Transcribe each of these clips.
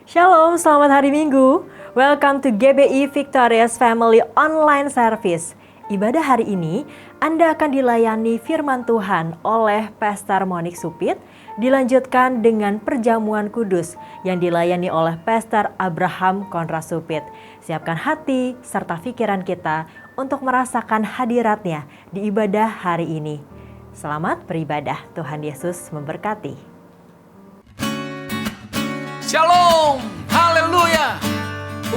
Shalom, selamat hari Minggu. Welcome to GBI Victorious Family Online Service. Ibadah hari ini, Anda akan dilayani firman Tuhan oleh Pastor Monik Supit, dilanjutkan dengan perjamuan kudus yang dilayani oleh Pastor Abraham Konra Supit. Siapkan hati serta pikiran kita untuk merasakan hadiratnya di ibadah hari ini. Selamat beribadah, Tuhan Yesus memberkati. Shalom, haleluya.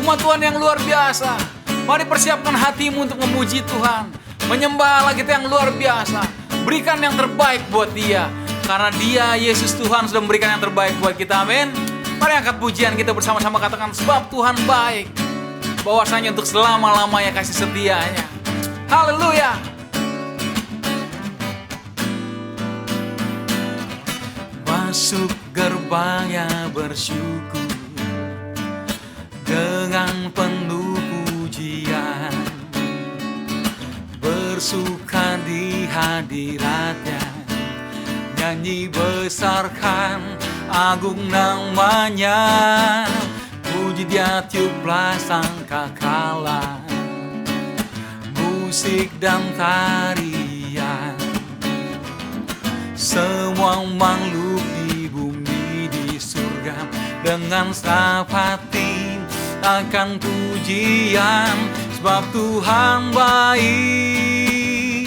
Umat Tuhan yang luar biasa, mari persiapkan hatimu untuk memuji Tuhan, menyembah Allah kita yang luar biasa. Berikan yang terbaik buat Dia, karena Dia, Yesus Tuhan, sudah memberikan yang terbaik buat kita, amin. Mari angkat pujian kita bersama-sama, katakan sebab Tuhan baik, bahwasanya untuk selama-lamanya kasih setianya. Haleluya. Masuk gerbangnya bersyukur dengan penuh pujian, bersuka di hadiratnya, nyanyi besarkan agung namanya, puji Dia tiuplah sangkakala, musik dan tarian, semua makhluk dengan segenap hati akan pujian, sebab Tuhan baik,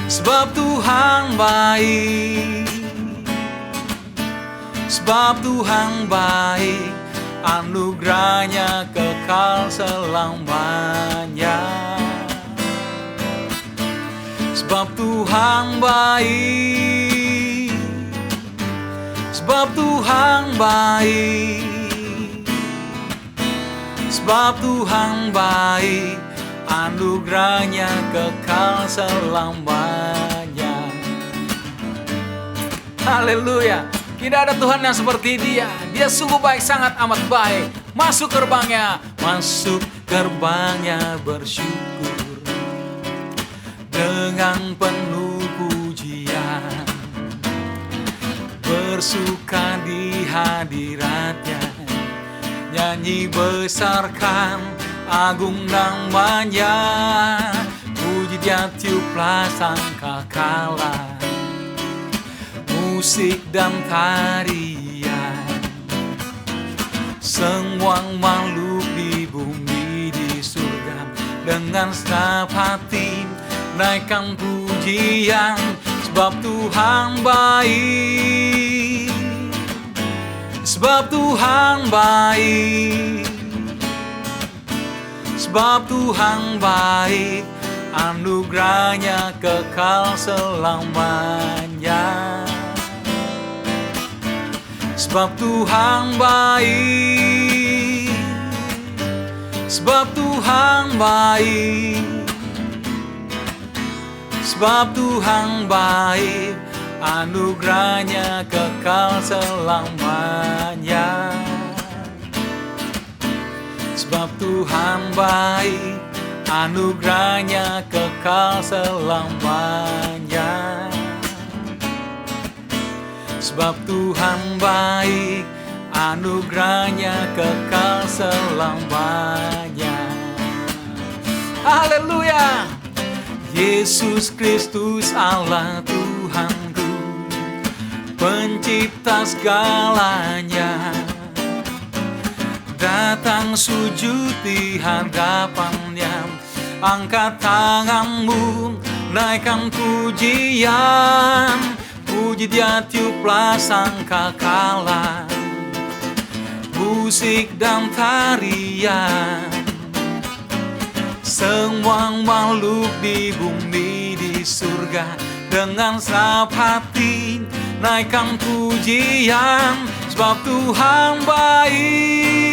sebab Tuhan baik, sebab Tuhan baik, anugerahnya kekal selamanya. Sebab Tuhan baik, sebab Tuhan baik, sebab Tuhan baik, anugerahnya kekal selamanya. Haleluya. Tidak ada Tuhan yang seperti Dia. Dia sungguh baik, sangat amat baik. Masuk gerbangnya bersyukur dengan penuh pujian, bersuka di hadiratnya, nyanyi besarkan agung namanya, puji Dia tiuplah sangkakala, musik dan tarian, semua makhluk di bumi di surga dengan segenap hati naikkan pujian, sebab Tuhan baik, sebab Tuhan baik, sebab Tuhan baik, anugerahnya kekal selamanya. Sebab Tuhan baik, sebab Tuhan baik, sebab Tuhan baik, anugerahnya kekal selamanya. Sebab Tuhan baik, anugerahnya kekal selamanya. Sebab Tuhan baik, anugerahnya kekal selamanya. Haleluya. Yesus Kristus Allah Tuhanku, pencipta segalanya, datang sujud di hadapannya, angkat tanganmu, naikkan pujian, puji Dia tiuplah sangkakala, musik dan tarian, semua makhluk di bumi di surga dengan segenap hati naikkan pujian, sebab Tuhan baik,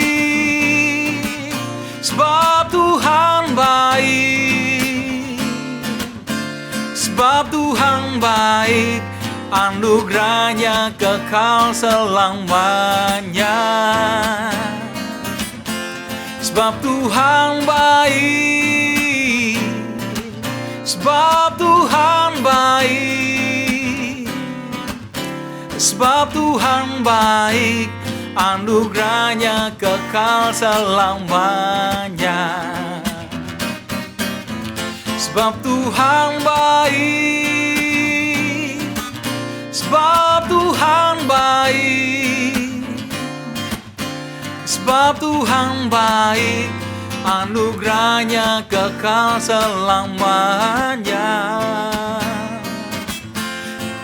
sebab Tuhan baik, sebab Tuhan baik, anugerahnya kekal selamanya. Sebab Tuhan baik, sebab Tuhan baik, sebab Tuhan baik, anugerahnya kekal selamanya. Sebab Tuhan baik, sebab Tuhan baik, sebab Tuhan baik, anugerahnya kekal selamanya.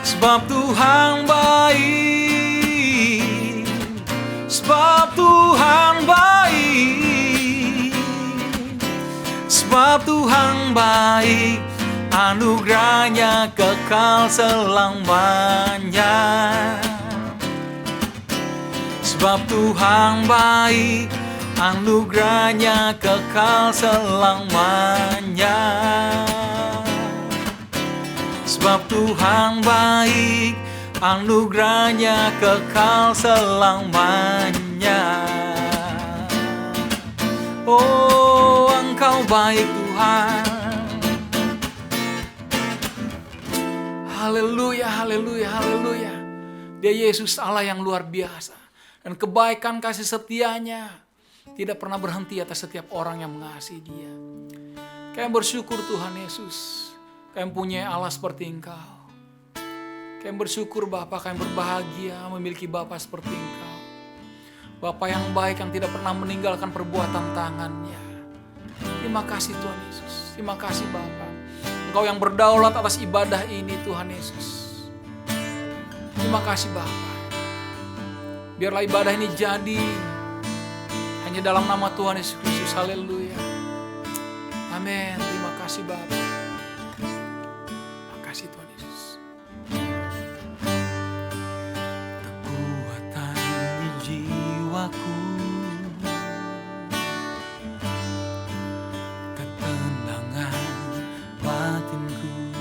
Sebab Tuhan baik, sebab Tuhan baik, sebab Tuhan baik, anugerahnya kekal selamanya. Sebab Tuhan baik, anugerahnya kekal selamanya. Sebab Tuhan baik, anugerahnya kekal selamanya. Oh, Engkau baik Tuhan. Haleluya, haleluya, haleluya. Dia Yesus Allah yang luar biasa. Dan kebaikan kasih setianya tidak pernah berhenti atas setiap orang yang mengasihi dia. Kami bersyukur Tuhan Yesus. Kami punya Allah seperti Engkau. Kami bersyukur Bapa, kami berbahagia memiliki Bapa seperti Engkau. Bapa yang baik yang tidak pernah meninggalkan perbuatan tangannya. Terima kasih Tuhan Yesus. Terima kasih Bapa. Engkau yang berdaulat atas ibadah ini Tuhan Yesus. Terima kasih Bapa. Biarlah ibadah ini jadi hanya dalam nama Tuhan Yesus Kristus. Haleluya. Amin. Terima kasih Bapa. Terima kasih Tuhan Yesus. Kekuatan di jiwaku, ketenangan batinku,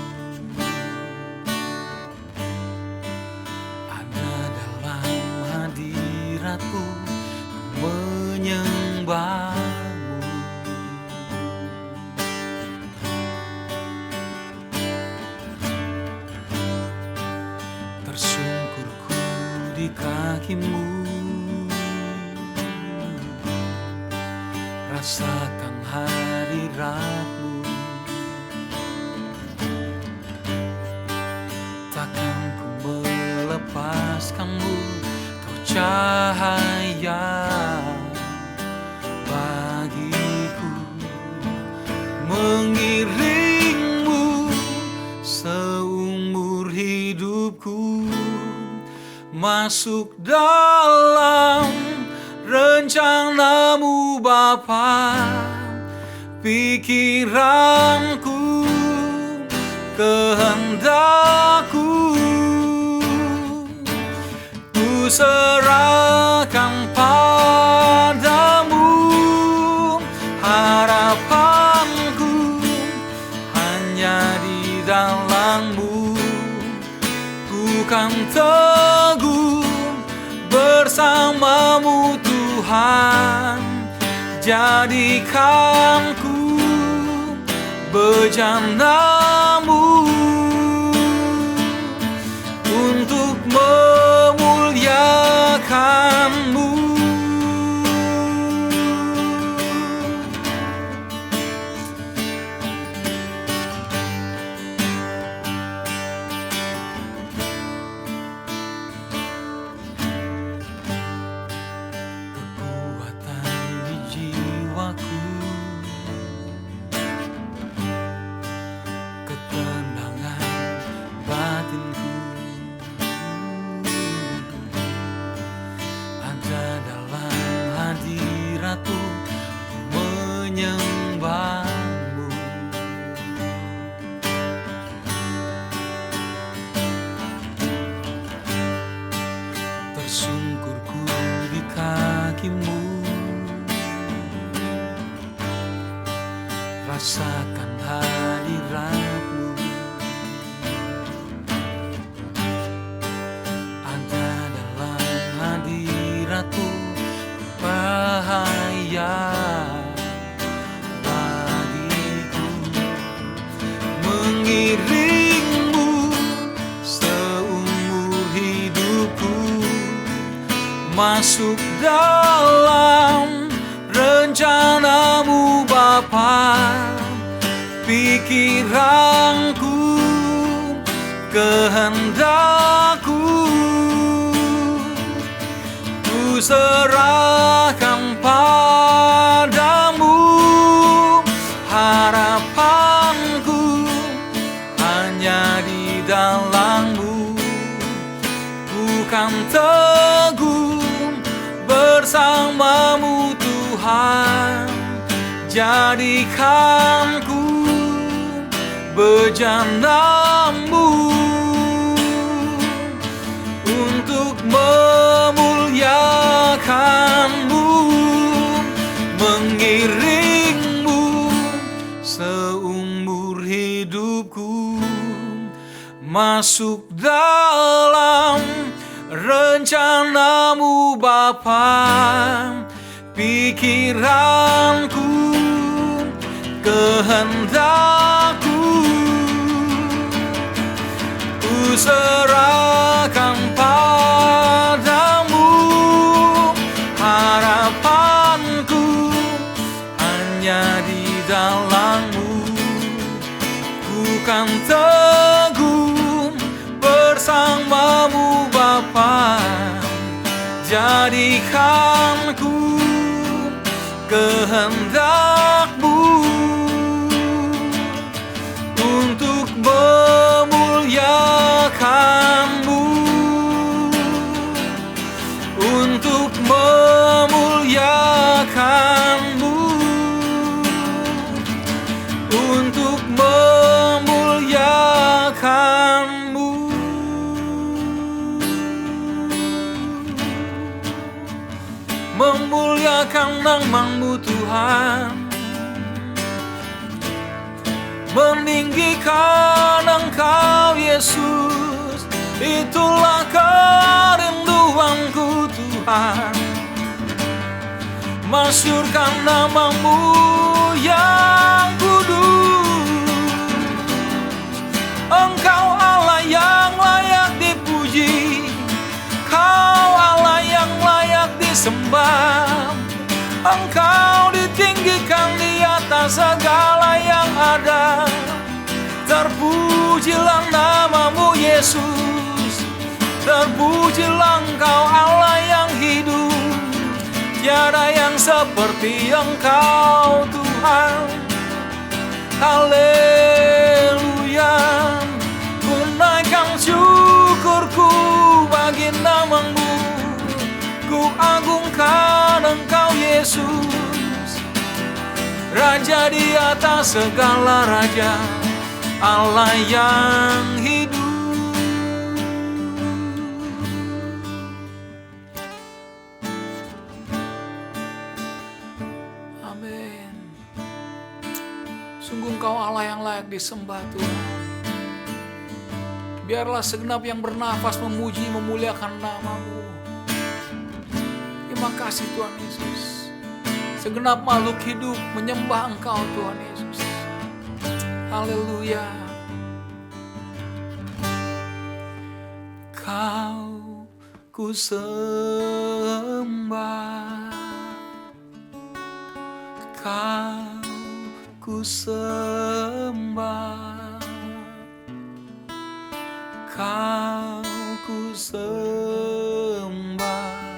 ada dalam hadiratku menyembahmu. Tersungkurku di kakimu, rasakan hadiratmu. Takkan ku melepaskanmu, kau cahaya bagiku, mengiringmu seumur hidupku, masuk dalam rencanamu Bapa. Pikiranku, kehendakku, ku serahkan padamu. Harapanku hanya di dalam-Mu. Ku kan teguh bersama-Mu Tuhan. Jadikanku bejana-Mu untuk memuliakan-Mu. Menyembahmu. Tersungkurku di kakimu, rasakan hadirat-Mu. Ada dalam hadirat-Mu bahaya bagiku, mengiringmu seumur hidupku, masuk dalam rencanamu Bapa. Pikiranku, kehendakku, ku serahkan padamu. Harapanku hanya di dalam-Mu. Bukan teguh bersama-Mu Tuhan. Jadikanku bejana-Mu untuk memuliakan-Mu, mengiring-Mu seumur hidupku. Masuk dalam rencana-Mu Bapa. Pikiranku, kehendakku, ku serahkan padamu. Harapanku hanya di dalam-Mu. Ku kan teguh bersama-Mu Bapa. Jadikanku kehendak-Mu untuk memuliakan-Mu, untuk memuliakan-Mu, untuk memuliakan-Mu. Memuliakan nama-Mu Tuhan, meninggikan Engkau Yesus. Itulah kerinduanku Tuhan. Masyurkan nama-Mu yang kudus. Engkau Allah yang layak dipuji, Kau Allah yang layak disembah. Engkau ditinggikan di atas segala yang ada. Terpujilah nama-Mu Yesus. Terpujilah Engkau Allah yang hidup. Tiada yang seperti Engkau Tuhan. Haleluya. Ku naikkan syukurku bagi nama-Mu. Ku agungkan Engkau Yesus, Raja di atas segala raja, Allah yang hidup. Amin. Sungguh Engkau Allah yang layak disembah Tuhan. Biarlah segenap yang bernafas memuji memuliakan nama-Mu. Terima kasih Tuhan Yesus. Segenap makhluk hidup menyembah Engkau Tuhan Yesus. Haleluya. Kau ku sembah, Kau ku sembah, Kau ku sembah.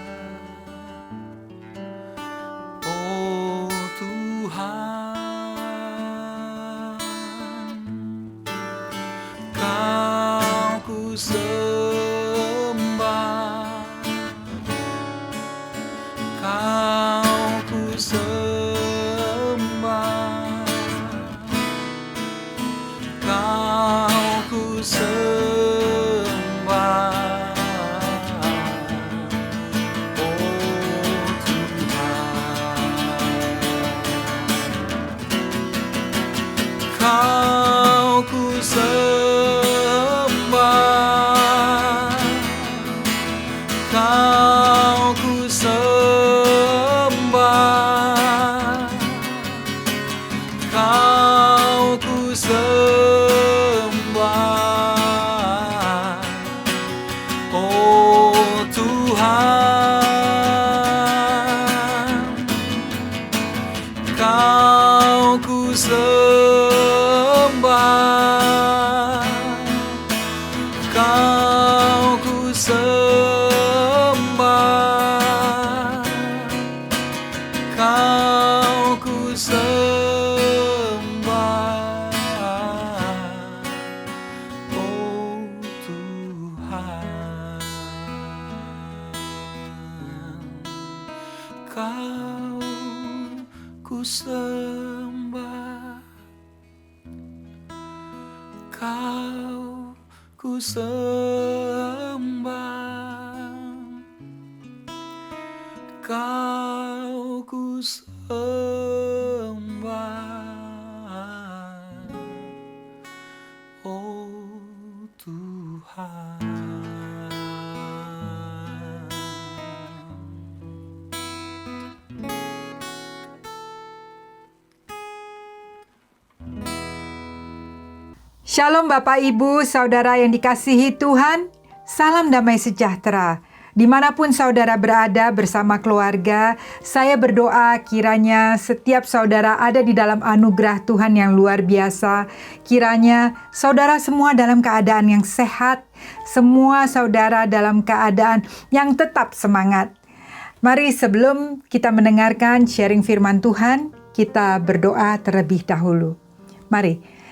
Kau ku sembah, Kau ku sembah, Kau ku sembah. Oh Tuhan, Kau ku sembah, Kau ku sembah, Kau ku sembah. Kau ku sembah, Kau ku sembah, Kau ku sembah, oh Tuhan. Shalom Bapak Ibu, Saudara yang dikasihi Tuhan, salam damai sejahtera. Dimanapun saudara berada bersama keluarga, saya berdoa kiranya setiap saudara ada di dalam anugerah Tuhan yang luar biasa. Kiranya saudara semua dalam keadaan yang sehat, semua saudara dalam keadaan yang tetap semangat. Mari sebelum kita mendengarkan sharing firman Tuhan, kita berdoa terlebih dahulu. Mari.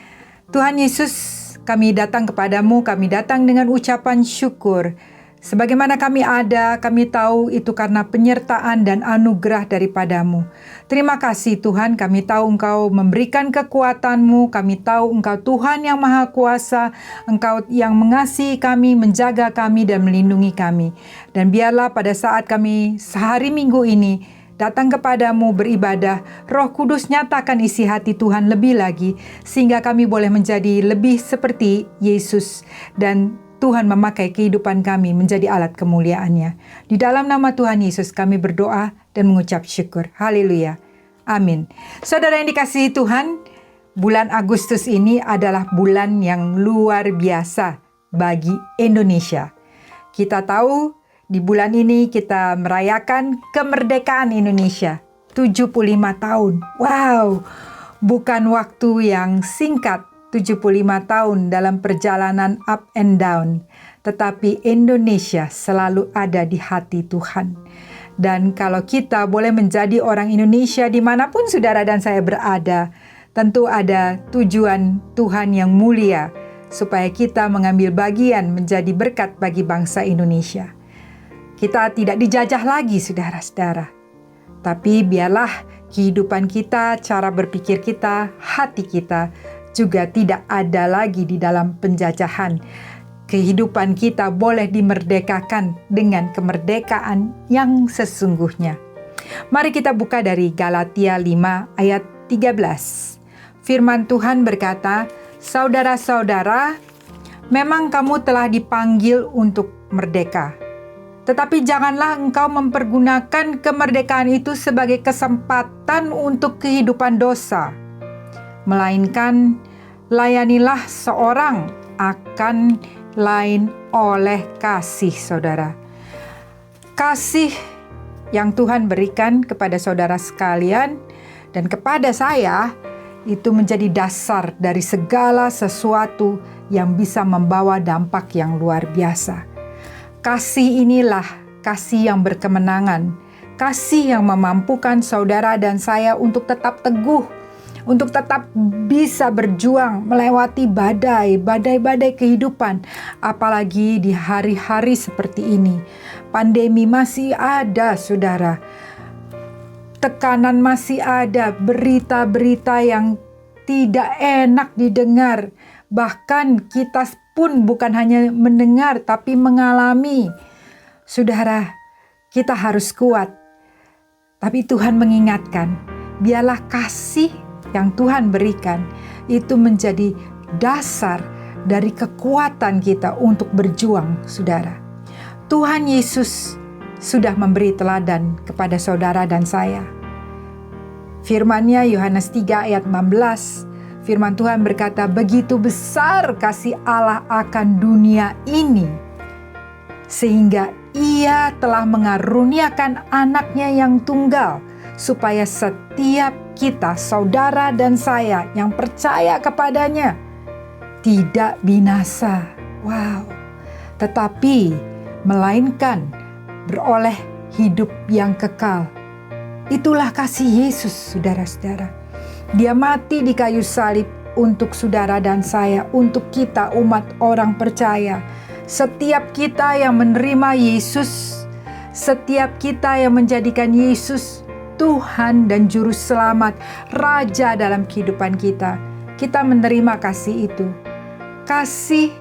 Tuhan Yesus, kami datang kepadamu, kami datang dengan ucapan syukur. Sebagaimana kami ada, kami tahu itu karena penyertaan dan anugerah daripadamu. Terima kasih Tuhan, kami tahu Engkau memberikan kekuatan-Mu, kami tahu Engkau Tuhan yang Maha Kuasa, Engkau yang mengasihi kami, menjaga kami dan melindungi kami. Dan biarlah pada saat kami sehari Minggu ini, datang kepadamu beribadah, Roh Kudus nyatakan isi hati Tuhan lebih lagi, sehingga kami boleh menjadi lebih seperti Yesus, dan Tuhan memakai kehidupan kami menjadi alat kemuliaan-Nya. Di dalam nama Tuhan Yesus kami berdoa dan mengucap syukur. Haleluya. Amin. Saudara yang dikasihi Tuhan, bulan Agustus ini adalah bulan yang luar biasa bagi Indonesia. Kita tahu di bulan ini kita merayakan kemerdekaan Indonesia, 75 tahun. Wow, bukan waktu yang singkat, 75 tahun dalam perjalanan up and down. Tetapi Indonesia selalu ada di hati Tuhan. Dan kalau kita boleh menjadi orang Indonesia dimanapun saudara dan saya berada, tentu ada tujuan Tuhan yang mulia, supaya kita mengambil bagian menjadi berkat bagi bangsa Indonesia. Kita tidak dijajah lagi, saudara-saudara. Tapi biarlah kehidupan kita, cara berpikir kita, hati kita juga tidak ada lagi di dalam penjajahan. Kehidupan kita boleh dimerdekakan dengan kemerdekaan yang sesungguhnya. Mari kita buka dari Galatia 5 ayat 13. Firman Tuhan berkata, "Saudara-saudara, memang kamu telah dipanggil untuk merdeka. Tetapi janganlah engkau mempergunakan kemerdekaan itu sebagai kesempatan untuk kehidupan dosa. Melainkan layanilah seorang akan lain oleh kasih," saudara. Kasih yang Tuhan berikan kepada saudara sekalian dan kepada saya itu menjadi dasar dari segala sesuatu yang bisa membawa dampak yang luar biasa. Kasih inilah kasih yang berkemenangan, kasih yang memampukan saudara dan saya untuk tetap teguh, untuk tetap bisa berjuang melewati badai-badai kehidupan, apalagi di hari-hari seperti ini. Pandemi masih ada, saudara. Tekanan masih ada, berita-berita yang tidak enak didengar. Bahkan kita pun bukan hanya mendengar tapi mengalami. Saudara, kita harus kuat. Tapi Tuhan mengingatkan, biarlah kasih yang Tuhan berikan itu menjadi dasar dari kekuatan kita untuk berjuang, saudara. Tuhan Yesus sudah memberi teladan kepada saudara dan saya. Firman-Nya Yohanes 3 ayat 16. Firman Tuhan berkata, "Begitu besar kasih Allah akan dunia ini, sehingga Ia telah mengaruniakan anaknya yang tunggal, supaya setiap kita, saudara dan saya yang percaya kepadanya, tidak binasa." Wow. Tetapi melainkan beroleh hidup yang kekal. Itulah kasih Yesus, saudara-saudara. Dia mati di kayu salib untuk saudara dan saya, untuk kita umat orang percaya. Setiap kita yang menerima Yesus Setiap kita yang menjadikan Yesus Tuhan dan Juru Selamat, Raja dalam kehidupan kita, kita menerima kasih itu. Kasih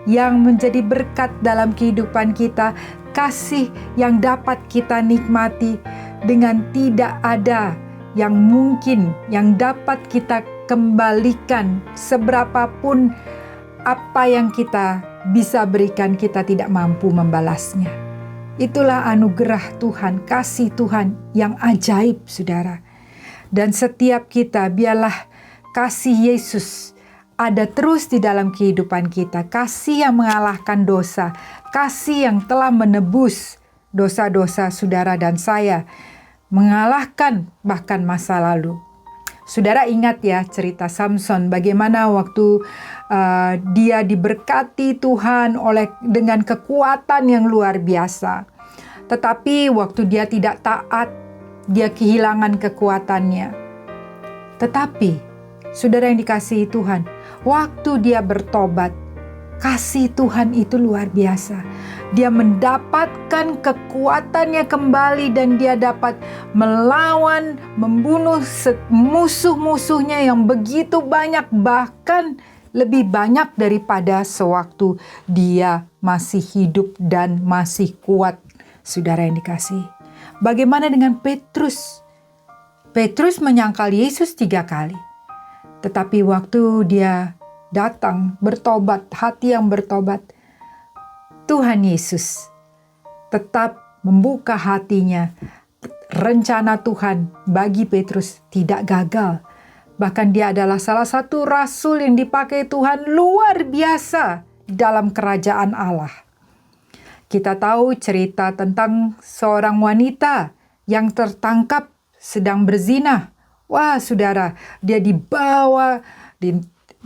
yang menjadi berkat dalam kehidupan kita, kasih yang dapat kita nikmati dengan tidak ada yang mungkin yang dapat kita kembalikan. Seberapapun apa yang kita bisa berikan, kita tidak mampu membalasnya. Itulah anugerah Tuhan, kasih Tuhan yang ajaib, saudara. Dan setiap kita, biarlah kasih Yesus ada terus di dalam kehidupan kita. Kasih yang mengalahkan dosa, kasih yang telah menebus dosa-dosa saudara dan saya, mengalahkan bahkan masa lalu. Saudara ingat ya cerita Samson, bagaimana waktu dia diberkati Tuhan dengan kekuatan yang luar biasa. Tetapi waktu dia tidak taat, dia kehilangan kekuatannya. Tetapi saudara yang dikasihi Tuhan, waktu dia bertobat, kasih Tuhan itu luar biasa. Dia mendapatkan kekuatannya kembali dan dia dapat melawan, membunuh musuh-musuhnya yang begitu banyak, bahkan lebih banyak daripada sewaktu dia masih hidup dan masih kuat. Saudara yang dikasihi, bagaimana dengan Petrus? Petrus menyangkal Yesus 3 kali. Tetapi waktu dia datang bertobat, hati yang bertobat, Tuhan Yesus tetap membuka hatinya. Rencana Tuhan bagi Petrus tidak gagal. Bahkan dia adalah salah satu rasul yang dipakai Tuhan luar biasa dalam kerajaan Allah. Kita tahu cerita tentang seorang wanita yang tertangkap sedang berzina. Wah, saudara, dia dibawa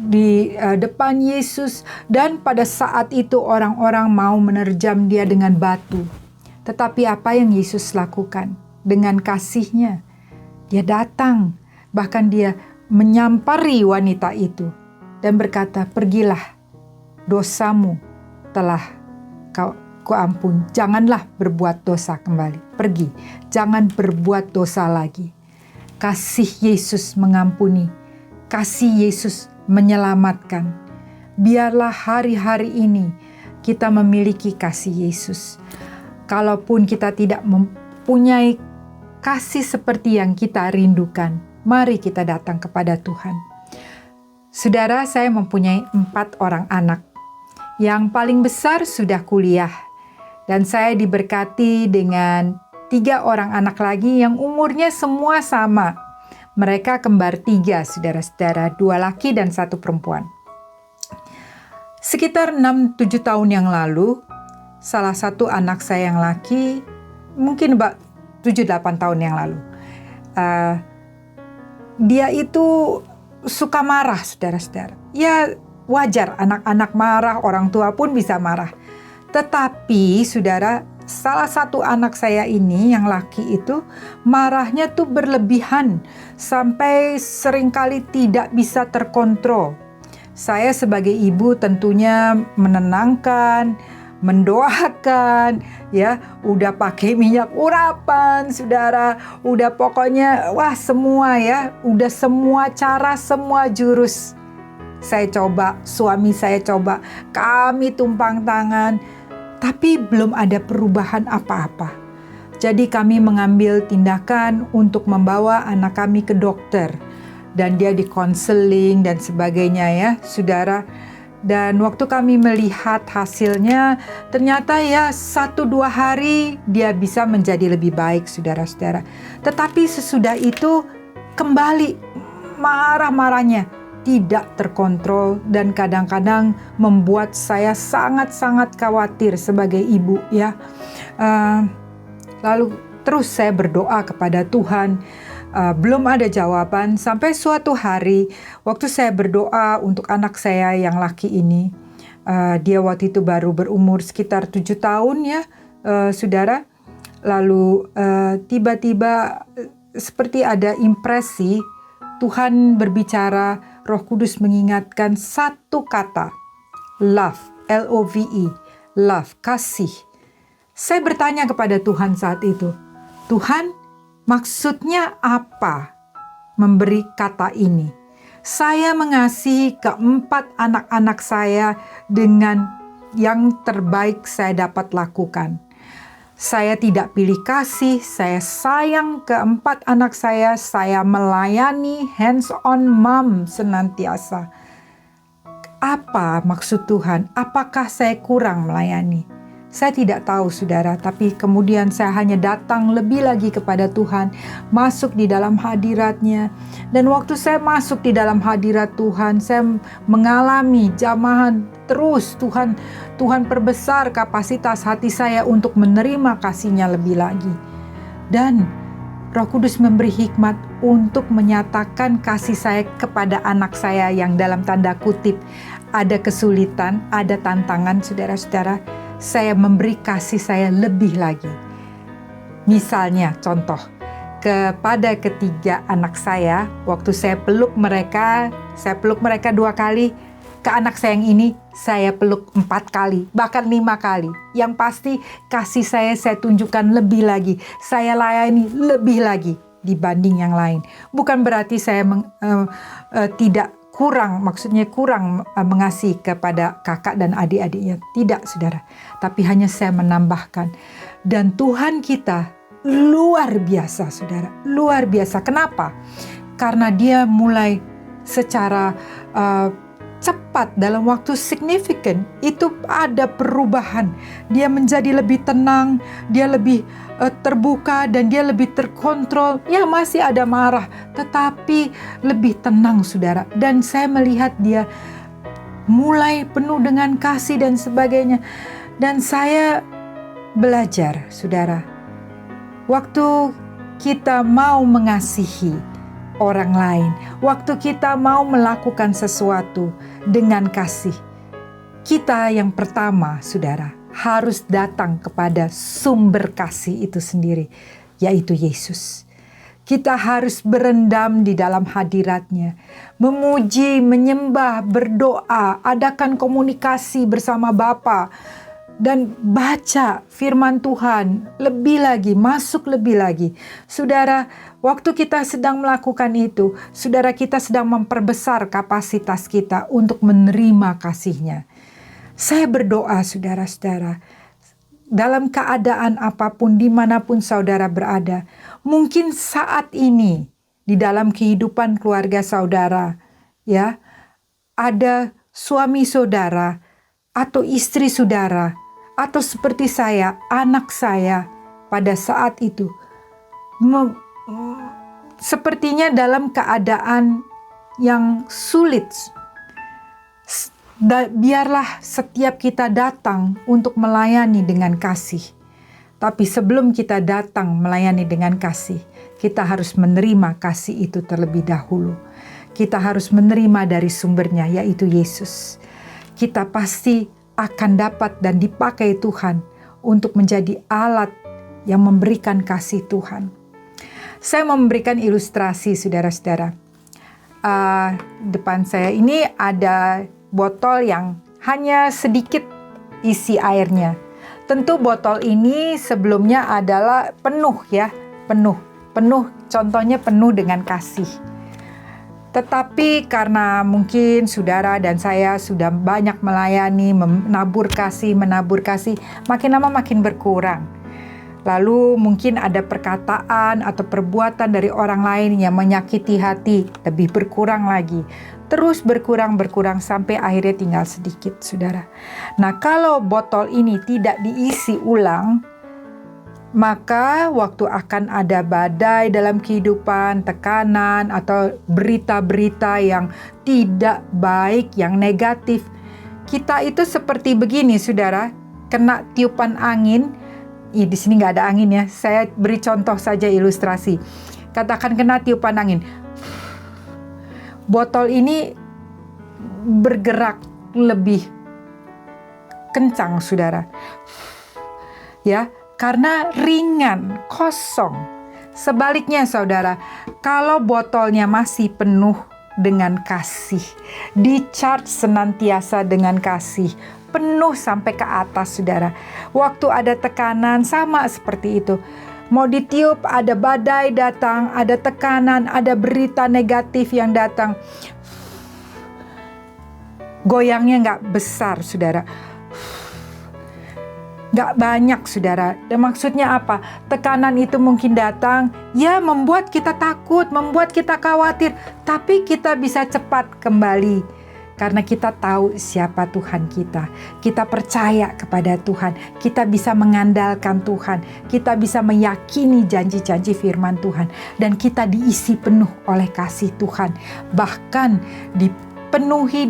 di depan Yesus, dan pada saat itu orang-orang mau menerjam dia dengan batu. Tetapi apa yang Yesus lakukan? Dengan kasih-Nya, dia datang, bahkan dia menyampari wanita itu dan berkata, "Pergilah, dosamu telah kuampun. Janganlah berbuat dosa kembali. Pergi, jangan berbuat dosa lagi." Kasih Yesus mengampuni, kasih Yesus menyelamatkan. Biarlah hari-hari ini kita memiliki kasih Yesus. Kalaupun kita tidak mempunyai kasih seperti yang kita rindukan, mari kita datang kepada Tuhan. Saudara, saya mempunyai 4 orang anak. Yang paling besar sudah kuliah, dan saya diberkati dengan 3 orang anak lagi yang umurnya semua sama. Mereka kembar 3, saudara-saudara, 2 laki dan 1 perempuan. Sekitar 6-7 tahun yang lalu, salah satu anak saya yang laki, mungkin 7-8 tahun yang lalu, dia itu suka marah, saudara-saudara. Ya wajar, anak-anak marah, orang tua pun bisa marah. Tetapi saudara, salah satu anak saya ini yang laki itu marahnya tuh berlebihan sampai seringkali tidak bisa terkontrol. Saya sebagai ibu tentunya menenangkan, mendoakan, ya, udah pakai minyak urapan, saudara, udah pokoknya wah semua ya, udah semua cara, semua jurus saya coba, suami saya coba, kami tumpang tangan. Tapi belum ada perubahan apa-apa. Jadi kami mengambil tindakan untuk membawa anak kami ke dokter. Dan dia dikonseling dan sebagainya ya, saudara. Dan waktu kami melihat hasilnya, ternyata ya 1-2 hari dia bisa menjadi lebih baik, saudara-saudara. Tetapi sesudah itu kembali marah-marahnya. Tidak terkontrol dan kadang-kadang membuat saya sangat-sangat khawatir sebagai ibu ya. Lalu terus saya berdoa kepada Tuhan, belum ada jawaban sampai suatu hari waktu saya berdoa untuk anak saya yang laki ini, dia waktu itu baru berumur sekitar 7 tahun ya, saudara. Lalu tiba-tiba seperti ada impresi Tuhan berbicara, Roh Kudus mengingatkan satu kata, love, L-O-V-E, love, kasih. Saya bertanya kepada Tuhan saat itu, Tuhan, maksudnya apa memberi kata ini? Saya mengasihi keempat anak-anak saya dengan yang terbaik saya dapat lakukan. Saya tidak pilih kasih, saya sayang keempat anak saya melayani hands on mom senantiasa. Apa maksud Tuhan? Apakah saya kurang melayani? Saya tidak tahu saudara, tapi kemudian saya hanya datang lebih lagi kepada Tuhan, masuk di dalam hadirat-Nya. Dan waktu saya masuk di dalam hadirat Tuhan, saya mengalami jamahan terus. Tuhan perbesar kapasitas hati saya untuk menerima kasih-Nya lebih lagi. Dan Roh Kudus memberi hikmat untuk menyatakan kasih saya kepada anak saya yang dalam tanda kutip ada kesulitan, ada tantangan saudara-saudara. Saya memberi kasih saya lebih lagi. Misalnya contoh, kepada ketiga anak saya, waktu saya peluk mereka 2 kali. Ke anak saya yang ini, saya peluk 4 kali, bahkan 5 kali. Yang pasti kasih saya tunjukkan lebih lagi. Saya layani lebih lagi dibanding yang lain. Bukan berarti saya tidak kurang, maksudnya kurang mengasihi kepada kakak dan adik-adiknya. Tidak saudara, tapi hanya saya menambahkan. Dan Tuhan kita luar biasa saudara, luar biasa. Kenapa? Karena Dia mulai secara cepat dalam waktu signifikan itu ada perubahan. Dia menjadi lebih tenang, dia lebih terbuka dan dia lebih terkontrol. Ya masih ada marah, tetapi lebih tenang saudara. Dan saya melihat dia mulai penuh dengan kasih dan sebagainya. Dan saya belajar saudara, waktu kita mau mengasihi orang lain, waktu kita mau melakukan sesuatu dengan kasih, kita yang pertama saudara harus datang kepada sumber kasih itu sendiri, yaitu Yesus. Kita harus berendam di dalam hadirat-Nya, memuji, menyembah, berdoa, adakan komunikasi bersama Bapa, dan baca firman Tuhan lebih lagi, masuk lebih lagi. Saudara, waktu kita sedang melakukan itu, saudara kita sedang memperbesar kapasitas kita untuk menerima kasih-Nya. Saya berdoa saudara-saudara, dalam keadaan apapun, dimanapun saudara berada, mungkin saat ini di dalam kehidupan keluarga saudara, ya, ada suami saudara atau istri saudara, atau seperti saya, anak saya pada saat itu sepertinya dalam keadaan yang sulit. Biarlah setiap kita datang untuk melayani dengan kasih. Tapi sebelum kita datang melayani dengan kasih, kita harus menerima kasih itu terlebih dahulu. Kita harus menerima dari sumbernya, yaitu Yesus. Kita pasti akan dapat dan dipakai Tuhan untuk menjadi alat yang memberikan kasih Tuhan. Saya memberikan ilustrasi saudara-saudara. Depan saya ini ada botol yang hanya sedikit isi airnya. Tentu botol ini sebelumnya adalah penuh ya, penuh, contohnya penuh dengan kasih. Tetapi karena mungkin saudara dan saya sudah banyak melayani, menabur kasih, makin lama makin berkurang. Lalu mungkin ada perkataan atau perbuatan dari orang lain yang menyakiti hati, lebih berkurang lagi. Terus berkurang sampai akhirnya tinggal sedikit, saudara. Nah, kalau botol ini tidak diisi ulang, maka waktu akan ada badai dalam kehidupan, tekanan, atau berita-berita yang tidak baik, yang negatif. Kita itu seperti begini, saudara, kena tiupan angin. Di sini nggak ada angin ya, saya beri contoh saja ilustrasi. Katakan kena tiupan angin. Botol ini bergerak lebih kencang, saudara. Ya, karena ringan, kosong. Sebaliknya saudara, kalau botolnya masih penuh dengan kasih, di-charge senantiasa dengan kasih, penuh sampai ke atas, saudara. Waktu ada tekanan sama seperti itu. Mau ditiup, ada badai datang, ada tekanan, ada berita negatif yang datang. Goyangnya nggak besar, saudara. Nggak banyak, saudara. Dan maksudnya apa? Tekanan itu mungkin datang, ya membuat kita takut, membuat kita khawatir. Tapi kita bisa cepat kembali. Karena kita tahu siapa Tuhan kita. Kita percaya kepada Tuhan. Kita bisa mengandalkan Tuhan. Kita bisa meyakini janji-janji firman Tuhan. Dan kita diisi penuh oleh kasih Tuhan. Bahkan dipenuhi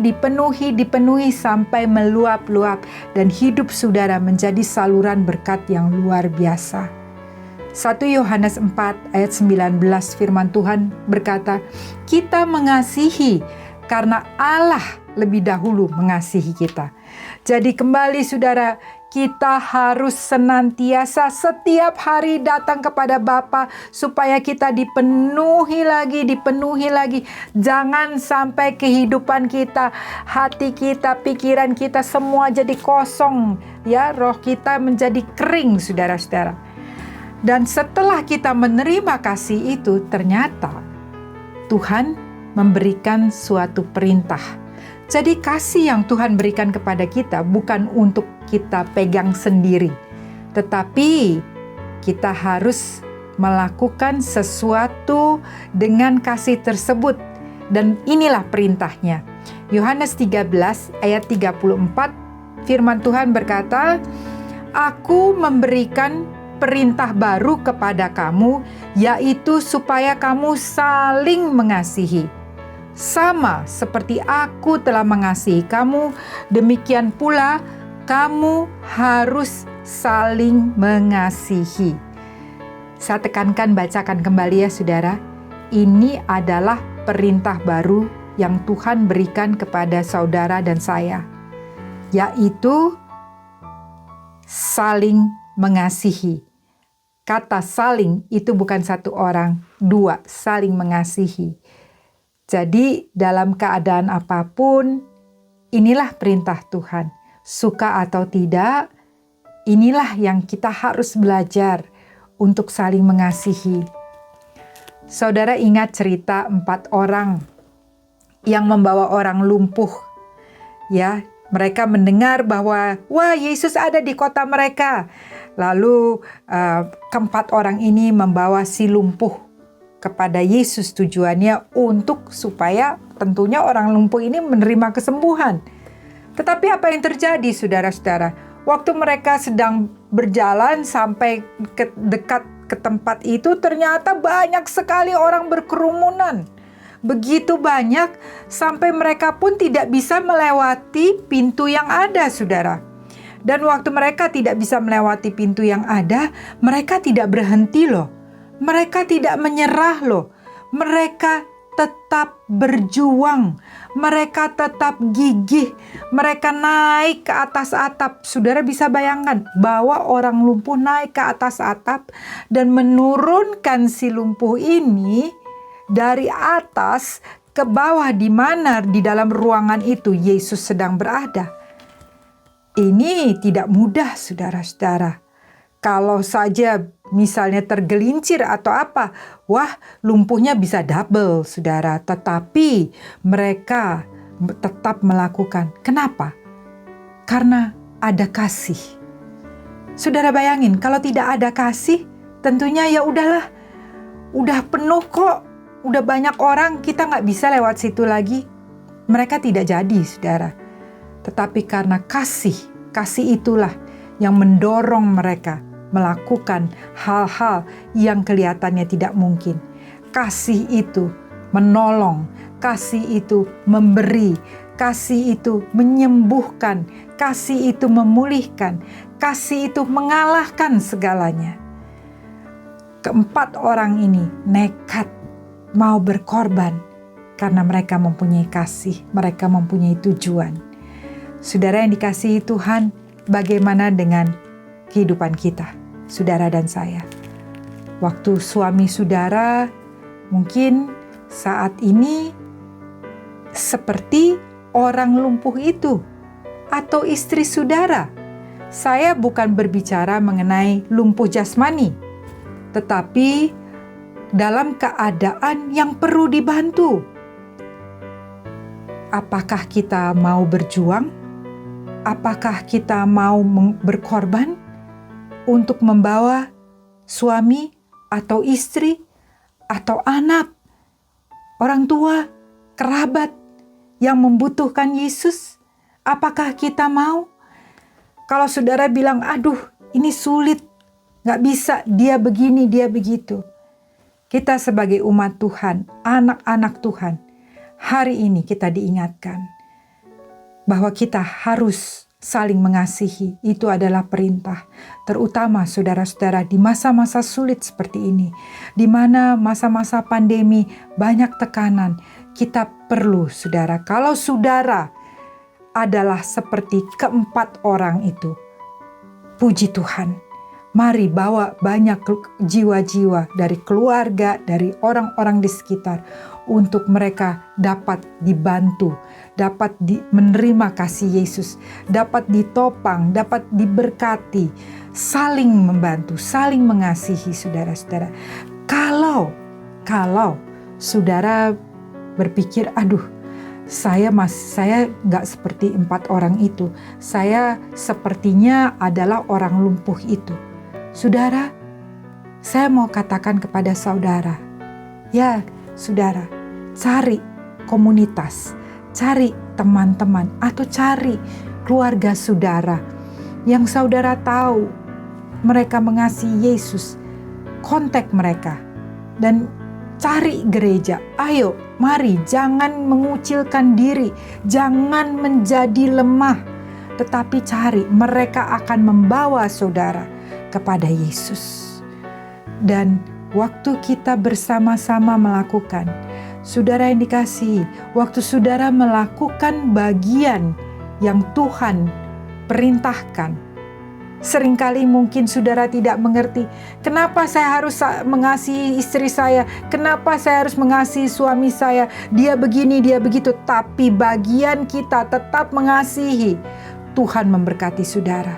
sampai meluap-luap. Dan hidup saudara menjadi saluran berkat yang luar biasa. 1 Yohanes 4 ayat 19 firman Tuhan berkata, kita mengasihi karena Allah lebih dahulu mengasihi kita. Jadi kembali saudara, kita harus senantiasa setiap hari datang kepada Bapa supaya kita dipenuhi lagi. Jangan sampai kehidupan kita, hati kita, pikiran kita semua jadi kosong, ya, roh kita menjadi kering, saudara-saudara. Dan setelah kita menerima kasih itu, ternyata Tuhan memberikan suatu perintah. Jadi kasih yang Tuhan berikan kepada kita bukan untuk kita pegang sendiri, tetapi kita harus melakukan sesuatu dengan kasih tersebut. Dan inilah perintahnya. Yohanes 13 ayat 34 firman Tuhan berkata, aku memberikan perintah baru kepada kamu, yaitu supaya kamu saling mengasihi. Sama seperti aku telah mengasihi kamu, demikian pula kamu harus saling mengasihi. Saya tekankan, bacakan kembali ya saudara. Ini adalah perintah baru yang Tuhan berikan kepada saudara dan saya, yaitu saling mengasihi. Kata saling itu bukan satu orang, dua, saling mengasihi. Jadi dalam keadaan apapun, inilah perintah Tuhan. Suka atau tidak, inilah yang kita harus belajar untuk saling mengasihi. Saudara ingat cerita 4 orang yang membawa orang lumpuh. Ya, mereka mendengar bahwa, wah, Yesus ada di kota mereka. Lalu keempat orang ini membawa si lumpuh kepada Yesus, tujuannya untuk supaya tentunya orang lumpuh ini menerima kesembuhan. Tetapi apa yang terjadi, saudara-saudara? Waktu mereka sedang berjalan sampai dekat ke tempat itu, ternyata banyak sekali orang berkerumunan. Begitu banyak sampai mereka pun tidak bisa melewati pintu yang ada, saudara. Dan waktu mereka tidak bisa melewati pintu yang ada, mereka tidak berhenti loh. Mereka tidak menyerah loh. Mereka tetap berjuang. Mereka tetap gigih. Mereka naik ke atas atap. Saudara bisa bayangkan, bawa orang lumpuh naik ke atas atap dan menurunkan si lumpuh ini dari atas ke bawah, di mana di dalam ruangan itu Yesus sedang berada. Ini tidak mudah, saudara-saudara. Kalau saja misalnya tergelincir atau apa, wah, lumpuhnya bisa double, saudara. Tetapi mereka tetap melakukan. Kenapa? Karena ada kasih. Saudara bayangin, kalau tidak ada kasih, tentunya ya udahlah, udah penuh kok, udah banyak orang, kita nggak bisa lewat situ lagi. Mereka tidak jadi, saudara. Tetapi karena kasih itulah yang mendorong mereka melakukan hal-hal yang kelihatannya tidak mungkin. Kasih itu menolong, kasih itu memberi, kasih itu menyembuhkan, kasih itu memulihkan, kasih itu mengalahkan segalanya. Keempat orang ini nekat mau berkorban karena mereka mempunyai kasih, mereka mempunyai tujuan. Saudara yang dikasihi Tuhan, bagaimana dengan kehidupan kita? Saudara dan saya. Waktu suami saudara mungkin saat ini seperti orang lumpuh itu. atau istri saudara. Saya bukan berbicara mengenai lumpuh jasmani, tetapi dalam keadaan yang perlu dibantu. Apakah kita mau berjuang? Apakah kita mau berkorban untuk membawa suami atau istri atau anak, orang tua, kerabat yang membutuhkan Yesus? Apakah kita mau? Kalau saudara bilang, aduh ini sulit, gak bisa, dia begini, dia begitu. Kita sebagai umat Tuhan, anak-anak Tuhan, hari ini kita diingatkan bahwa kita harus saling mengasihi. Itu adalah perintah. Terutama saudara-saudara di masa-masa sulit seperti ini, di mana masa-masa pandemi banyak tekanan. Kita perlu, saudara, kalau saudara adalah seperti keempat orang itu, puji Tuhan, mari bawa banyak jiwa-jiwa dari keluarga, dari orang-orang di sekitar, untuk mereka dapat dibantu, dapat menerima kasih Yesus, dapat ditopang, dapat diberkati, saling membantu, saling mengasihi saudara-saudara. Kalau saudara berpikir, aduh, saya nggak seperti 4 orang itu. Saya sepertinya adalah orang lumpuh itu. Saudara, saya mau katakan kepada saudara, ya saudara, cari komunitas, cari teman-teman, atau cari keluarga saudara yang saudara tahu mereka mengasihi Yesus. Kontak mereka dan cari gereja. Ayo, mari, jangan mengucilkan diri, jangan menjadi lemah, tetapi cari, mereka akan membawa saudara kepada Yesus. Dan waktu kita bersama-sama melakukan, saudara yang dikasihi, waktu saudara melakukan bagian yang Tuhan perintahkan, seringkali mungkin saudara tidak mengerti, kenapa saya harus mengasihi istri saya, kenapa saya harus mengasihi suami saya, dia begini, dia begitu. Tapi bagian kita tetap mengasihi. Tuhan memberkati saudara.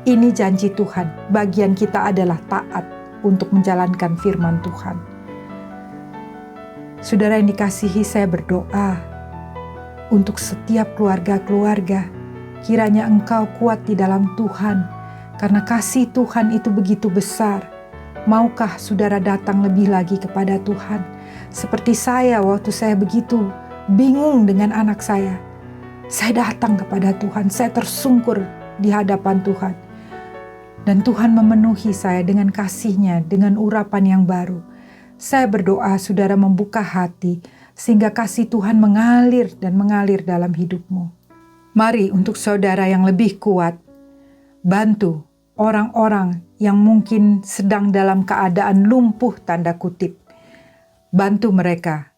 Ini janji Tuhan, bagian kita adalah taat untuk menjalankan firman Tuhan. Saudara yang dikasihi, saya berdoa untuk setiap keluarga-keluarga, kiranya engkau kuat di dalam Tuhan, karena kasih Tuhan itu begitu besar. Maukah saudara datang lebih lagi kepada Tuhan? Seperti saya, waktu saya begitu bingung dengan anak saya datang kepada Tuhan, saya tersungkur di hadapan Tuhan. Dan Tuhan memenuhi saya dengan kasih-Nya, dengan urapan yang baru. Saya berdoa saudara membuka hati, sehingga kasih Tuhan mengalir dan mengalir dalam hidupmu. Mari untuk saudara yang lebih kuat, bantu orang-orang yang mungkin sedang dalam keadaan lumpuh tanda kutip. Bantu mereka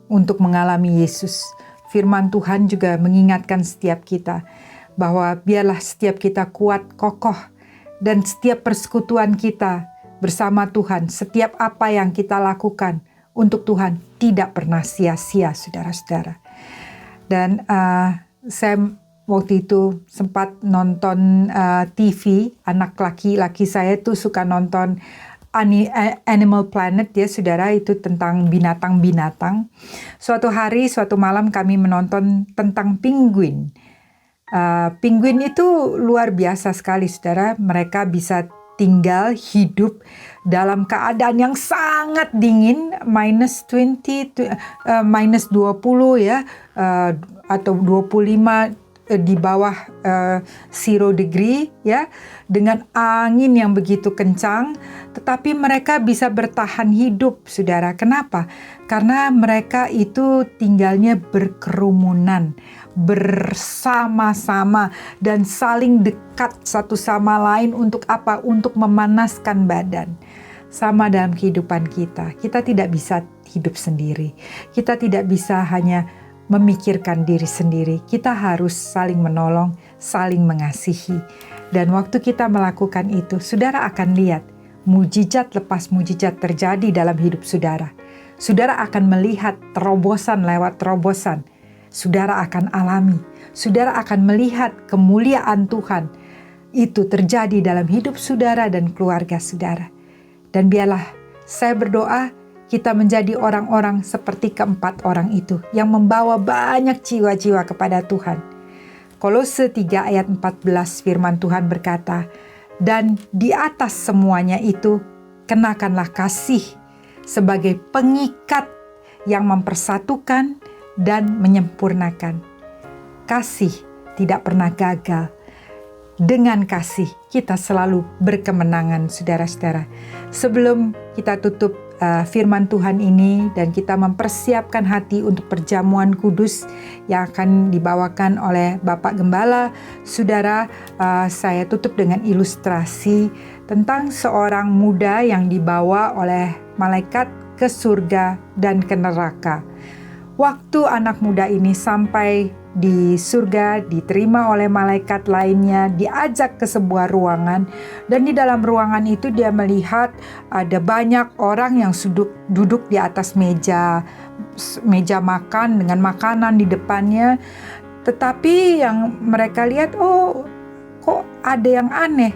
untuk mengalami Yesus. Firman Tuhan juga mengingatkan setiap kita bahwa biarlah setiap kita kuat, kokoh, dan setiap persekutuan kita bersama Tuhan, setiap apa yang kita lakukan untuk Tuhan tidak pernah sia-sia, saudara-saudara. Dan saya waktu itu sempat nonton TV, anak laki-laki saya tuh suka nonton Animal Planet ya saudara, itu tentang binatang-binatang. Suatu hari, suatu malam kami menonton tentang penguin. Penguin itu luar biasa sekali saudara, mereka bisa tinggal hidup dalam keadaan yang sangat dingin, minus 20 ya, atau 25 di bawah 0 degree ya, dengan angin yang begitu kencang, tetapi mereka bisa bertahan hidup saudara. Kenapa? Karena mereka itu tinggalnya berkerumunan, bersama-sama, dan saling dekat satu sama lain. Untuk apa? Untuk memanaskan badan. Sama dalam kehidupan kita, kita tidak bisa hidup sendiri, kita tidak bisa hanya memikirkan diri sendiri. Kita harus saling menolong, saling mengasihi. Dan waktu kita melakukan itu, saudara akan lihat mujizat lepas mujizat terjadi dalam hidup saudara. Saudara akan melihat terobosan lewat terobosan saudara akan alami, saudara akan melihat kemuliaan Tuhan itu terjadi dalam hidup saudara dan keluarga saudara. Dan biarlah saya berdoa kita menjadi orang-orang seperti keempat orang itu yang membawa banyak jiwa-jiwa kepada Tuhan. Kolose 3 ayat 14 firman Tuhan berkata, dan di atas semuanya itu kenakanlah kasih sebagai pengikat yang mempersatukan dan menyempurnakan. Kasih tidak pernah gagal. Dengan kasih kita selalu berkemenangan, saudara-saudara. Sebelum kita tutup firman Tuhan ini dan kita mempersiapkan hati untuk perjamuan kudus yang akan dibawakan oleh Bapak Gembala, saudara, saya tutup dengan ilustrasi tentang seorang muda yang dibawa oleh malaikat ke surga dan ke neraka. Waktu anak muda ini sampai di surga, diterima oleh malaikat lainnya, diajak ke sebuah ruangan, dan di dalam ruangan itu dia melihat ada banyak orang yang duduk di atas meja makan dengan makanan di depannya. Tetapi yang mereka lihat, oh kok ada yang aneh.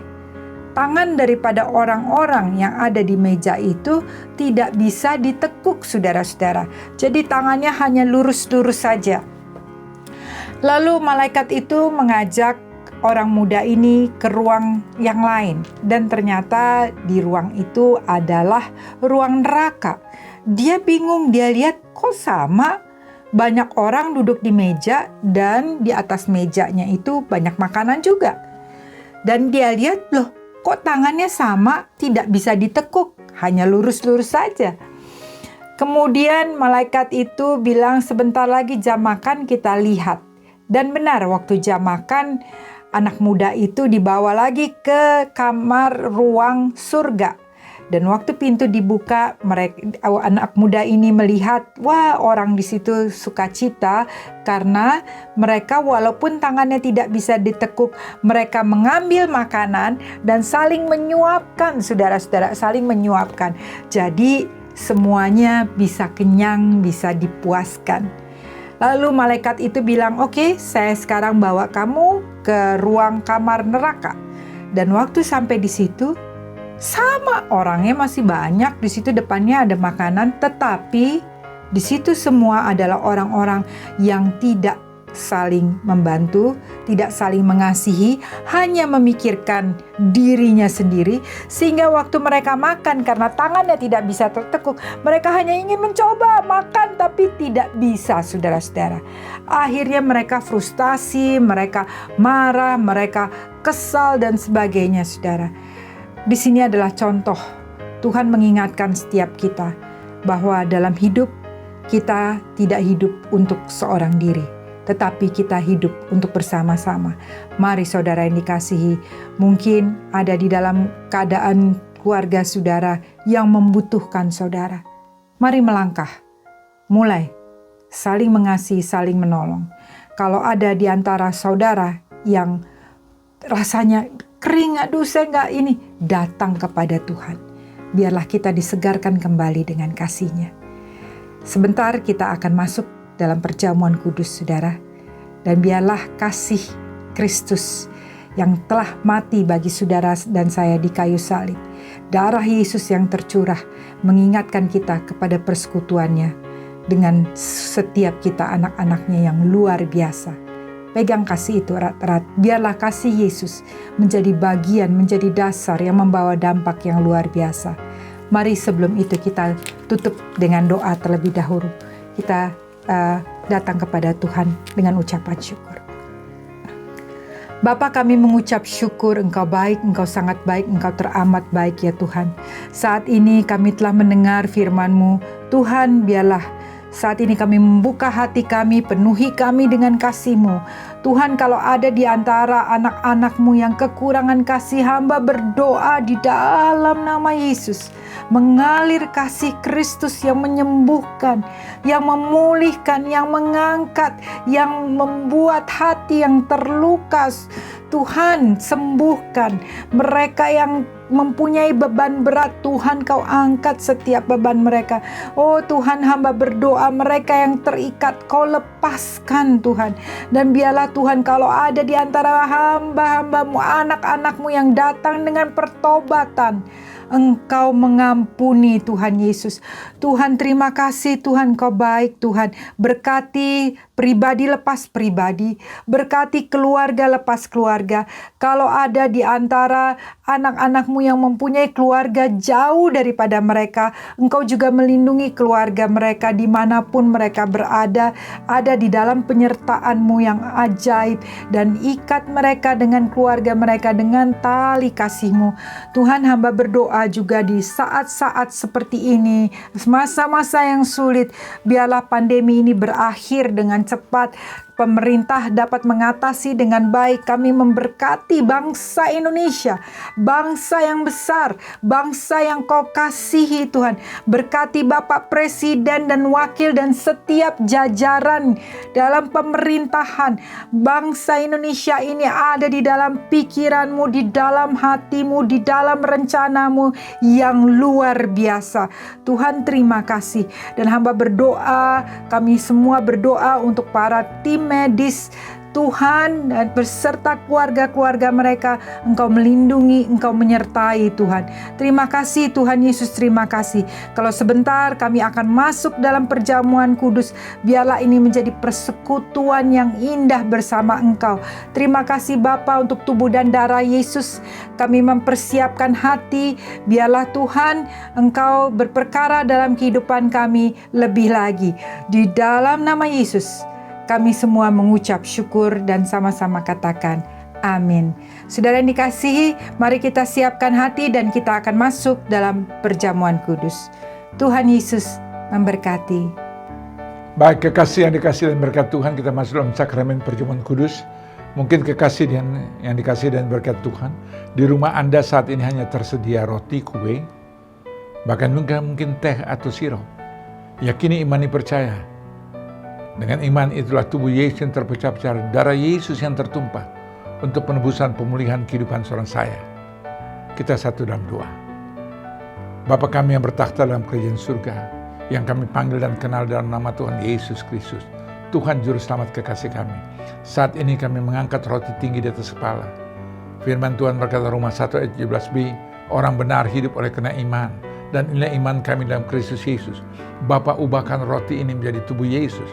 Tangan daripada orang-orang yang ada di meja itu tidak bisa ditekuk, saudara-saudara. Jadi tangannya hanya lurus-lurus saja. Lalu malaikat itu mengajak orang muda ini ke ruang yang lain. Dan ternyata di ruang itu adalah ruang neraka. Dia bingung, dia lihat kok sama. Banyak orang duduk di meja dan di atas mejanya itu banyak makanan juga. Dan dia lihat, loh kok tangannya sama, tidak bisa ditekuk, hanya lurus-lurus saja. Kemudian malaikat itu bilang sebentar lagi jam makan kita lihat. Dan benar waktu jam makan anak muda itu dibawa lagi ke kamar ruang surga. Dan waktu pintu dibuka, anak muda ini melihat, wah orang di situ sukacita karena mereka walaupun tangannya tidak bisa ditekuk, mereka mengambil makanan dan saling menyuapkan, saudara-saudara, saling menyuapkan. Jadi semuanya bisa kenyang, bisa dipuaskan. Lalu malaikat itu bilang, oke, saya sekarang bawa kamu ke ruang kamar neraka. Dan waktu sampai di situ, sama orangnya masih banyak. Di situ depannya ada makanan, tetapi di situ semua adalah orang-orang yang tidak saling membantu, tidak saling mengasihi, hanya memikirkan dirinya sendiri. Sehingga waktu mereka makan karena tangannya tidak bisa tertekuk, mereka hanya ingin mencoba makan tapi tidak bisa, saudara-saudara. Akhirnya mereka frustasi, mereka marah, mereka kesal dan sebagainya, saudara. Di sini adalah contoh Tuhan mengingatkan setiap kita bahwa dalam hidup kita tidak hidup untuk seorang diri, tetapi kita hidup untuk bersama-sama. Mari saudara yang dikasihi, mungkin ada di dalam keadaan keluarga saudara yang membutuhkan saudara. Mari melangkah, mulai saling mengasihi, saling menolong. Kalau ada di antara saudara yang rasanya kering, aduh saya nggak ini, datang kepada Tuhan. Biarlah kita disegarkan kembali dengan kasih-Nya. Sebentar kita akan masuk dalam perjamuan kudus, saudara. Dan biarlah kasih Kristus yang telah mati bagi saudara dan saya di kayu salib, darah Yesus yang tercurah, mengingatkan kita kepada persekutuannya dengan setiap kita anak-anaknya yang luar biasa. Pegang kasih itu erat-erat. Biarlah kasih Yesus menjadi bagian, menjadi dasar yang membawa dampak yang luar biasa. Mari sebelum itu kita tutup dengan doa terlebih dahulu. Kita datang kepada Tuhan dengan ucapan syukur. Bapa, kami mengucap syukur, Engkau baik, Engkau sangat baik, Engkau teramat baik ya Tuhan. Saat ini kami telah mendengar firman-Mu. Tuhan, biarlah saat ini kami membuka hati kami, penuhi kami dengan kasih-Mu. Tuhan, kalau ada di antara anak-anak-Mu yang kekurangan kasih, hamba berdoa di dalam nama Yesus. Mengalir kasih Kristus yang menyembuhkan, yang memulihkan, yang mengangkat, yang membuat hati yang terluka. Tuhan, sembuhkan mereka yang mempunyai beban berat, Tuhan Kau angkat setiap beban mereka. Oh Tuhan, hamba berdoa mereka yang terikat Kau lepaskan Tuhan. Dan biarlah Tuhan, kalau ada di antara hamba-hambamu, anak-anakmu yang datang dengan pertobatan, Engkau mengampuni Tuhan Yesus. Tuhan, terima kasih Tuhan, Kau baik Tuhan. Berkati pribadi lepas pribadi, berkati keluarga lepas keluarga. Kalau ada di antara anak-anakmu yang mempunyai keluarga jauh daripada mereka, Engkau juga melindungi keluarga mereka dimanapun mereka berada, ada di dalam penyertaan-Mu yang ajaib, dan ikat mereka dengan keluarga mereka dengan tali kasih-Mu. Tuhan, hamba berdoa juga di saat-saat seperti ini, masa-masa yang sulit, biarlah pandemi ini berakhir dengan cepat. Pemerintah dapat mengatasi dengan baik. Kami memberkati bangsa Indonesia, bangsa yang besar, bangsa yang Kau kasihi Tuhan. Berkati Bapak Presiden dan Wakil dan setiap jajaran dalam pemerintahan. Bangsa Indonesia ini ada di dalam pikiran-Mu, di dalam hati-Mu, di dalam rencana-Mu yang luar biasa. Tuhan, terima kasih. Dan hamba berdoa, kami semua berdoa untuk para tim medis Tuhan, dan beserta keluarga-keluarga mereka. Engkau melindungi, Engkau menyertai Tuhan. Terima kasih Tuhan Yesus, terima kasih. Kalau sebentar kami akan masuk dalam perjamuan kudus, biarlah ini menjadi persekutuan yang indah bersama Engkau. Terima kasih Bapa untuk tubuh dan darah Yesus. Kami mempersiapkan hati, biarlah Tuhan Engkau berperkara dalam kehidupan kami lebih lagi. Di dalam nama Yesus kami semua mengucap syukur dan sama-sama katakan amin. Saudara yang dikasihi, mari kita siapkan hati dan kita akan masuk dalam perjamuan kudus. Tuhan Yesus memberkati. Baik, kekasih yang dikasih dan berkat Tuhan, kita masuk dalam sakramen perjamuan kudus. Mungkin kekasih yang dikasih dan berkat Tuhan, di rumah Anda saat ini hanya tersedia roti, kue, bahkan mungkin teh atau sirup. Yakini, imani, percaya. Dengan iman itulah tubuh Yesus yang terpecah-pecah, darah Yesus yang tertumpah untuk penebusan pemulihan kehidupan seorang saya. Kita satu dalam doa. Bapa kami yang bertakhta dalam kerajaan surga, yang kami panggil dan kenal dalam nama Tuhan Yesus Kristus, Tuhan Juru Selamat kekasih kami. Saat ini kami mengangkat roti tinggi di atas kepala. Firman Tuhan berkata Roma 1 ayat 17b, orang benar hidup oleh karena iman, dan inilah iman kami dalam Kristus Yesus. Bapa, ubahkan roti ini menjadi tubuh Yesus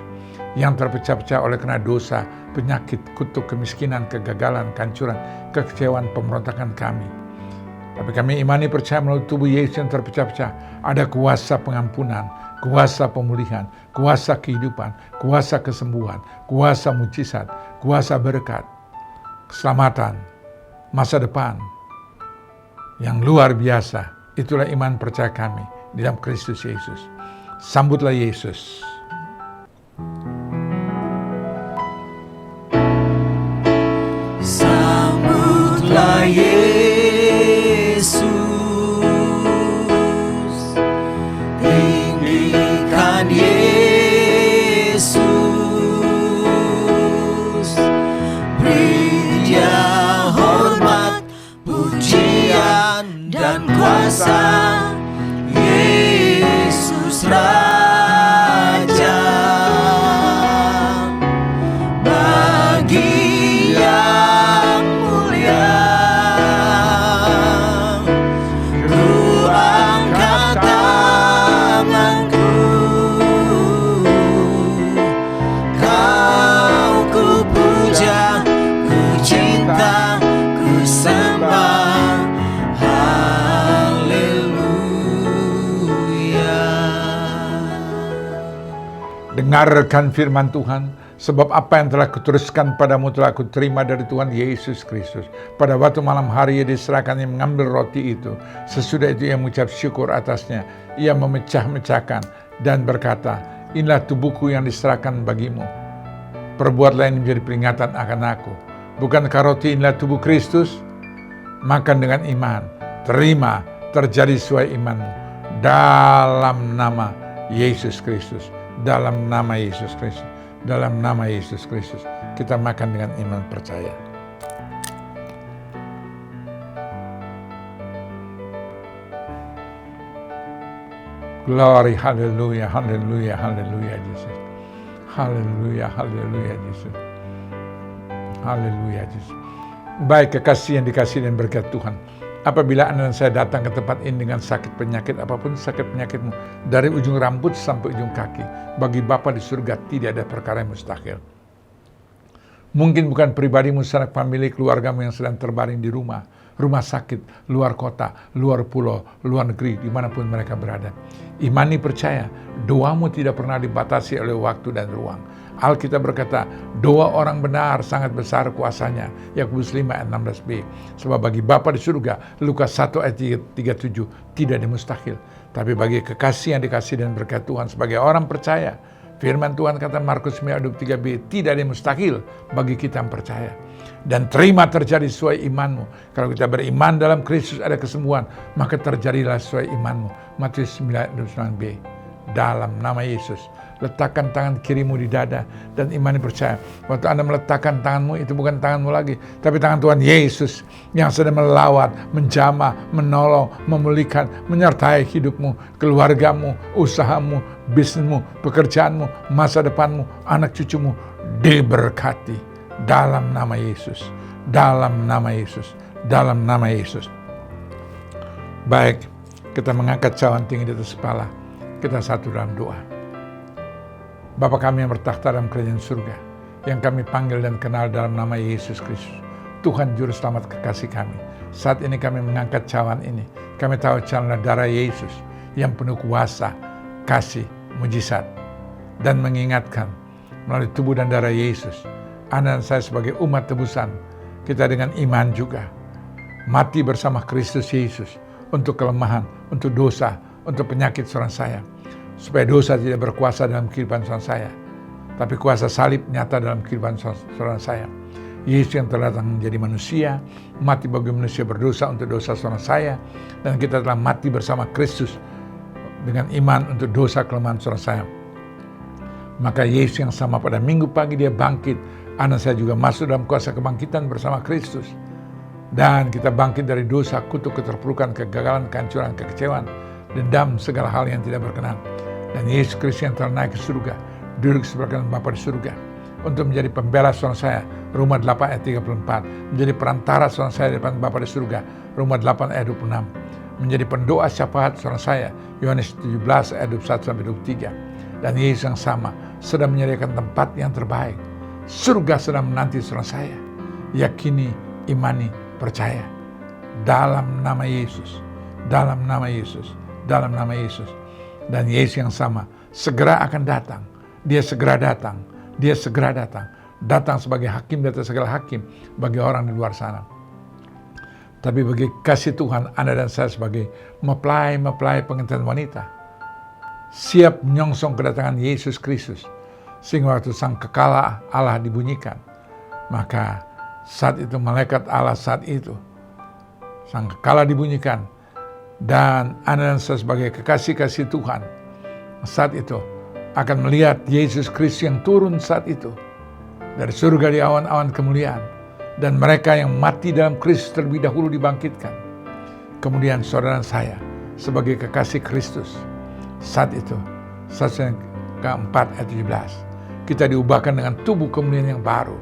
yang terpecah-pecah oleh karena dosa, penyakit, kutuk, kemiskinan, kegagalan, kehancuran, kekecewaan, pemberontakan kami. Tapi kami imani, percaya melalui tubuh Yesus yang terpecah-pecah ada kuasa pengampunan, kuasa pemulihan, kuasa kehidupan, kuasa kesembuhan, kuasa mujizat, kuasa berkat, keselamatan, masa depan yang luar biasa. Itulah iman percaya kami di dalam Kristus Yesus. Sambutlah Yesus. Sambutlah Yesus, tinggikan Yesus, beri Dia hormat, pujian dan kuasa. Yesus Raja, bagi yang mulia, ku angkat tanganku, Kau ku puja, ku cinta, ku sembah. Haleluya. Dengarkan firman Tuhan, sebab apa yang telah kuteruskan padamu telah kuterima dari Tuhan Yesus Kristus. Pada waktu malam hari ia diserahkan, ia mengambil roti itu. Sesudah itu ia mengucap syukur atasnya. Ia memecah-mecahkan dan berkata, inilah tubuhku yang diserahkan bagimu. Perbuatlah ini menjadi peringatan akan aku. Bukankah roti inilah tubuh Kristus? Makan dengan iman, terima, terjadi sesuai imanmu. Dalam nama Yesus Kristus. Dalam nama Yesus Kristus. Dalam nama Yesus Kristus. Kita makan dengan iman percaya. Glory, haleluya, haleluya, haleluya, Yesus. Haleluya, haleluya, Yesus. Haleluya, Yesus. Baik kekasih yang dikasihi dan berkat Tuhan. Apabila Anda dan saya datang ke tempat ini dengan sakit penyakit, apapun sakit penyakitmu, dari ujung rambut sampai ujung kaki, bagi Bapa di surga tidak ada perkara yang mustahil. Mungkin bukan pribadimu, sanak famili, keluargamu yang sedang terbaring di rumah sakit, luar kota, luar pulau, luar negeri, dimanapun mereka berada. Imani percaya, doamu tidak pernah dibatasi oleh waktu dan ruang. Alkitab berkata, doa orang benar sangat besar kuasanya. Yakobus 5 ayat 16b. Sebab bagi Bapa di surga, Lukas 1 ayat 37, tidak ada mustahil. Tapi bagi kekasih yang dikasih dan berkat Tuhan sebagai orang percaya, firman Tuhan kata Markus 9 ayat 23b, tidak ada yang mustahil bagi kita yang percaya. Dan terima terjadi sesuai imanmu. Kalau kita beriman dalam Kristus ada kesembuhan, maka terjadilah sesuai imanmu. Matius 9 ayat 29b. Dalam nama Yesus, letakkan tangan kirimu di dada dan imani percaya. Waktu Anda meletakkan tanganmu, itu bukan tanganmu lagi, tapi tangan Tuhan Yesus yang sedang melawat, menjamah, menolong, memulihkan, menyertai hidupmu, keluargamu, usahamu, bisnismu, pekerjaanmu, masa depanmu, anak cucumu diberkati dalam nama Yesus, dalam nama Yesus, dalam nama Yesus. Baik, kita mengangkat cawan tinggi di atas kepala. Kita satu dalam doa. Bapa kami yang bertakhta dalam kerajaan surga, yang kami panggil dan kenal dalam nama Yesus Kristus, Tuhan Juru Selamat kekasih kami. Saat ini kami mengangkat cawan ini. Kami tahu cawan darah Yesus yang penuh kuasa, kasih, mujizat, dan mengingatkan melalui tubuh dan darah Yesus, Anda dan saya sebagai umat tebusan, kita dengan iman juga mati bersama Kristus Yesus untuk kelemahan, untuk dosa, untuk penyakit saudara saya. Supaya dosa tidak berkuasa dalam kehidupan saudara saya, tapi kuasa salib nyata dalam kehidupan saudara saya. Yesus yang telah datang menjadi manusia, mati bagi manusia berdosa untuk dosa saudara saya, dan kita telah mati bersama Kristus dengan iman untuk dosa kelemahan saudara saya. Maka Yesus yang sama pada minggu pagi dia bangkit, Anda saya juga masuk dalam kuasa kebangkitan bersama Kristus. Dan kita bangkit dari dosa, kutuk, keterpurukan, kegagalan, kehancuran, kekecewaan, dendam, segala hal yang tidak berkenan. Dan Yesus Kristus yang telah naik ke surga, duduk sebelah kanan Bapa di surga, untuk menjadi pembela saudara saya, Roma 8 ayat 34, menjadi perantara saudara saya di depan Bapa di surga, Roma 8 ayat 26, menjadi pendoa syafaat saudara saya, Yohanes 17 ayat 21 sampai 23. Dan Yesus yang sama sedang menyediakan tempat yang terbaik. Surga sedang menanti saudara saya. Yakini, imani, percaya. Dalam nama Yesus, dalam nama Yesus, dalam nama Yesus. Dan Yesus yang sama segera akan datang. Dia segera datang. Dia segera datang. Datang sebagai hakim di atas segala hakim bagi orang di luar sana. Tapi bagi kasih Tuhan, Anda dan saya sebagai mempelai pengantin wanita, siap menyongsong kedatangan Yesus Kristus. Sehingga waktu sang kekala Allah dibunyikan, maka saat itu malaikat Allah saat itu, sang kekala dibunyikan, dan Anda dan saya sebagai kekasih-kasih Tuhan saat itu akan melihat Yesus Kristus yang turun saat itu dari surga di awan-awan kemuliaan, dan mereka yang mati dalam Kristus terlebih dahulu dibangkitkan. Kemudian saudara saya sebagai kekasih Kristus saat itu, saat yang keempat ayat 17, kita diubahkan dengan tubuh kemuliaan yang baru,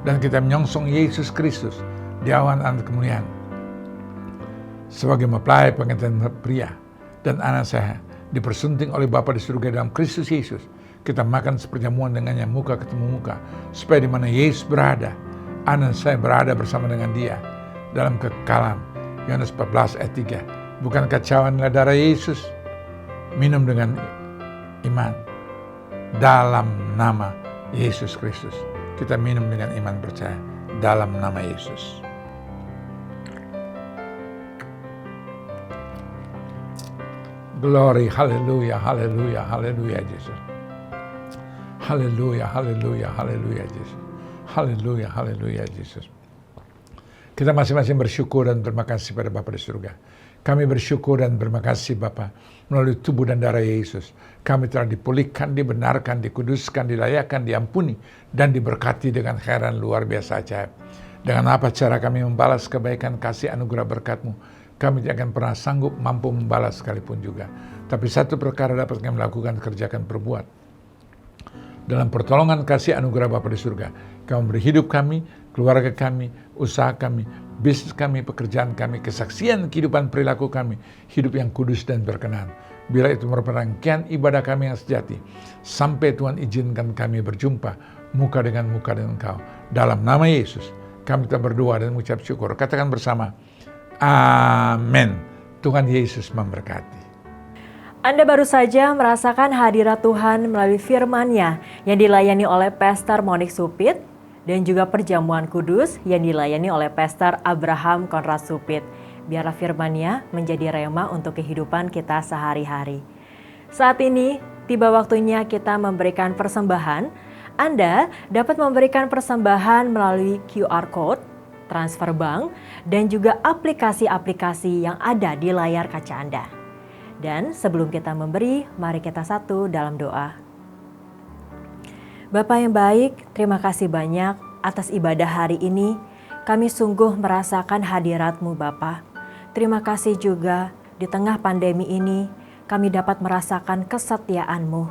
dan kita menyongsong Yesus Kristus di awan-awan kemuliaan sebagai mempelai pengantin pria. Dan anak saya dipersunting oleh Bapa di surga dalam Kristus Yesus. Kita makan seperjamuan dengannya muka ketemu muka, supaya di mana Yesus berada, anak saya berada bersama dengan dia dalam kekekalan. Yohanes 14 ayat 3. Bukankah cawan darah Yesus? Minum dengan iman dalam nama Yesus Kristus. Kita minum dengan iman percaya dalam nama Yesus. Glory, haleluya, haleluya, haleluya Yesus. Haleluya, haleluya, haleluya Yesus. Haleluya, haleluya Yesus. Kita masing-masing bersyukur dan terima kasih pada Bapa di surga. Kami bersyukur dan berterima kasih Bapa, melalui tubuh dan darah Yesus, kami telah dipulihkan, dibenarkan, dikuduskan, dilayakkan, diampuni, dan diberkati dengan khairan luar biasa ajaib. Dengan apa cara kami membalas kebaikan kasih anugerah berkat-Mu? kami tidak akan pernah sanggup mampu membalas sekalipun juga. Tapi satu perkara dapat kami lakukan, kerjakan, perbuat. Dalam pertolongan kasih anugerah Bapa di surga, kami beri hidup kami, keluarga kami, usaha kami, bisnis kami, pekerjaan kami, kesaksian kehidupan perilaku kami, hidup yang kudus dan berkenan. Bila itu merupakan rangkaian ibadah kami yang sejati, sampai Tuhan izinkan kami berjumpa muka dengan Engkau. Dalam nama Yesus, kami telah berdoa dan mengucap syukur. Katakan bersama, amin. Tuhan Yesus memberkati. Anda baru saja merasakan hadirat Tuhan melalui firman-Nya yang dilayani oleh Pastor Monique Supit dan juga perjamuan kudus yang dilayani oleh Pastor Abraham Konrad Supit. Biarlah firman-Nya menjadi rema untuk kehidupan kita sehari-hari. Saat ini tiba waktunya kita memberikan persembahan. Anda dapat memberikan persembahan melalui QR Code, transfer bank, dan juga aplikasi-aplikasi yang ada di layar kaca Anda. Dan sebelum kita memberi, mari kita satu dalam doa. Bapa yang baik, terima kasih banyak atas ibadah hari ini. Kami sungguh merasakan hadirat-Mu Bapa. Terima kasih juga di tengah pandemi ini, kami dapat merasakan kesetiaan-Mu.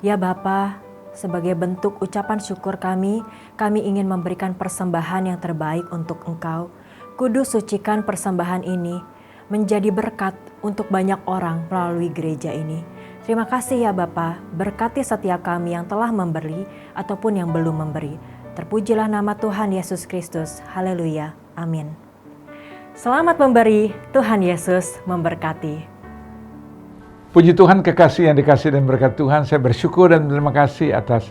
Ya Bapa, sebagai bentuk ucapan syukur kami ingin memberikan persembahan yang terbaik untuk Engkau. Kudus sucikan persembahan ini menjadi berkat untuk banyak orang melalui gereja ini. Terima kasih ya Bapa, berkati setiap kami yang telah memberi ataupun yang belum memberi. Terpujilah nama Tuhan Yesus Kristus. Haleluya. Amin. Selamat memberi, Tuhan Yesus memberkati. Puji Tuhan, kekasih yang dikasih dan berkat Tuhan, saya bersyukur dan terima kasih atas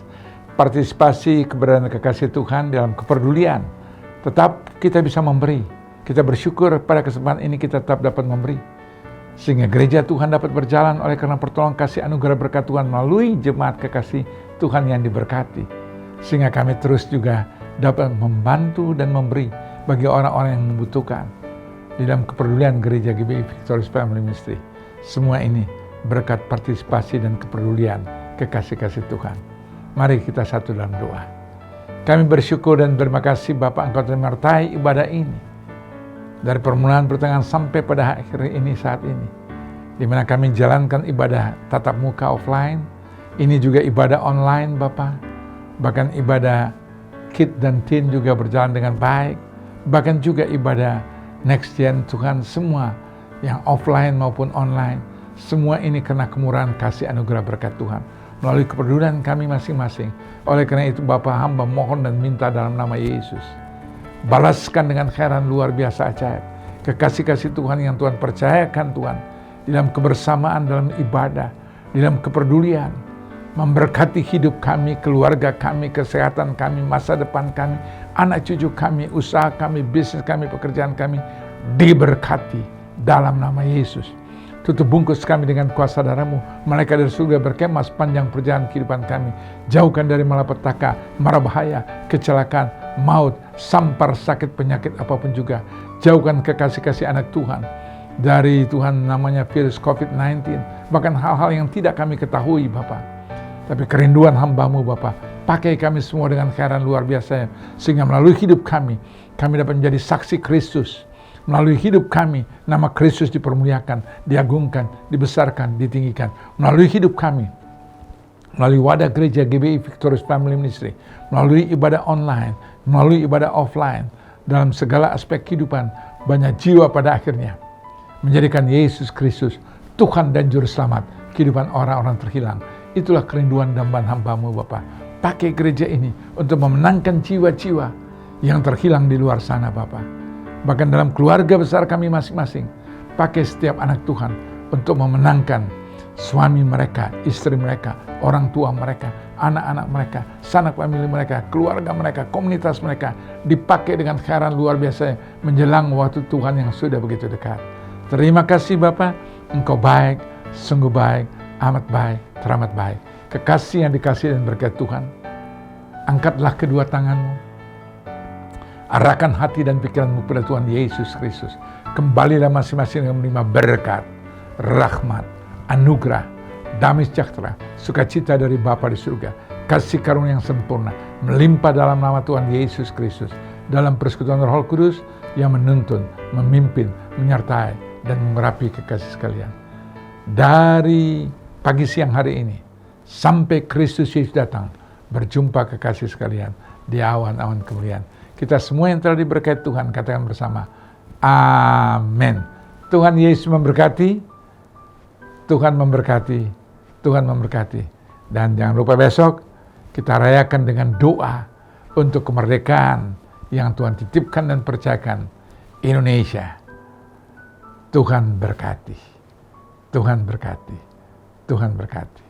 partisipasi keberadaan kekasih Tuhan dalam kepedulian. Tetap kita bisa memberi. Kita bersyukur pada kesempatan ini kita tetap dapat memberi. Sehingga gereja Tuhan dapat berjalan oleh karena pertolongan kasih anugerah berkat Tuhan melalui jemaat kekasih Tuhan yang diberkati. Sehingga kami terus juga dapat membantu dan memberi bagi orang-orang yang membutuhkan. Di dalam kepedulian gereja GBI Victorious Family Ministry. Semua ini berkat partisipasi dan kepedulian kekasih-kasih Tuhan. Mari kita satu dalam doa. Kami bersyukur dan terima kasih Bapa, Engkau telah menyertai ibadah ini. Dari permulaan pertengahan sampai pada akhir ini saat ini. Di mana kami jalankan ibadah tatap muka offline. Ini juga ibadah online Bapa. Bahkan ibadah kid dan teen juga berjalan dengan baik. Bahkan juga ibadah next gen Tuhan, semua yang offline maupun online. Semua ini karena kemurahan kasih anugerah berkat Tuhan. Melalui kepedulian kami masing-masing. Oleh karena itu Bapa, hamba mohon dan minta dalam nama Yesus. Balaskan dengan khairan luar biasa ajaib. Kekasih-kasih Tuhan yang Tuhan percayakan Tuhan. Di dalam kebersamaan, dalam ibadah. Di dalam kepedulian. Memberkati hidup kami, keluarga kami, kesehatan kami, masa depan kami. Anak cucu kami, usaha kami, bisnis kami, pekerjaan kami. Diberkati dalam nama Yesus. Tutup bungkus kami dengan kuasa darah-Mu. Malaikat dari surga berkemah sepanjang perjalanan kehidupan kami. Jauhkan dari malapetaka, mara bahaya, kecelakaan, maut, sampar, sakit, penyakit apapun juga. Jauhkan kekasih-kasih anak Tuhan dari Tuhan namanya virus COVID-19. Bahkan hal-hal yang tidak kami ketahui Bapa. Tapi kerinduan hamba-Mu Bapa. Pakai kami semua dengan khairan luar biasa. Sehingga melalui hidup kami dapat menjadi saksi Kristus. Melalui hidup kami, nama Kristus dipermuliakan, diagungkan, dibesarkan, ditinggikan. Melalui hidup kami, melalui wadah gereja GBI Victorious Family Ministry, melalui ibadah online, melalui ibadah offline, dalam segala aspek kehidupan, banyak jiwa pada akhirnya menjadikan Yesus Kristus Tuhan dan Juru Selamat kehidupan orang-orang terhilang. Itulah kerinduan dambaan hamba-Mu Bapa. Pakai gereja ini untuk memenangkan jiwa-jiwa yang terhilang di luar sana Bapa. Bahkan dalam keluarga besar kami masing-masing, pakai setiap anak Tuhan untuk memenangkan suami mereka, istri mereka, orang tua mereka, anak-anak mereka, sanak famili mereka, keluarga mereka, komunitas mereka, dipakai dengan khairan luar biasa menjelang waktu Tuhan yang sudah begitu dekat. Terima kasih Bapa, Engkau baik, sungguh baik, amat baik, teramat baik. Kekasih yang dikasih dan berkat Tuhan, angkatlah kedua tanganmu, arahkan hati dan pikiranmu kepada Tuhan Yesus Kristus. Kembalilah masing-masing yang menerima berkat, rahmat, anugerah, damai sejahtera, sukacita dari Bapa di surga, kasih karunia yang sempurna, melimpah dalam nama Tuhan Yesus Kristus, dalam persekutuan Roh Kudus yang menuntun, memimpin, menyertai, dan mengurapi kekasih sekalian. Dari pagi siang hari ini sampai Kristus Yesus datang, berjumpa kekasih sekalian di awan-awan kemuliaan. Kita semua yang telah diberkati Tuhan, katakan bersama, amin. Tuhan Yesus memberkati, Tuhan memberkati, Tuhan memberkati. Dan jangan lupa besok kita rayakan dengan doa untuk kemerdekaan yang Tuhan titipkan dan percayakan Indonesia. Tuhan berkati, Tuhan berkati, Tuhan berkati.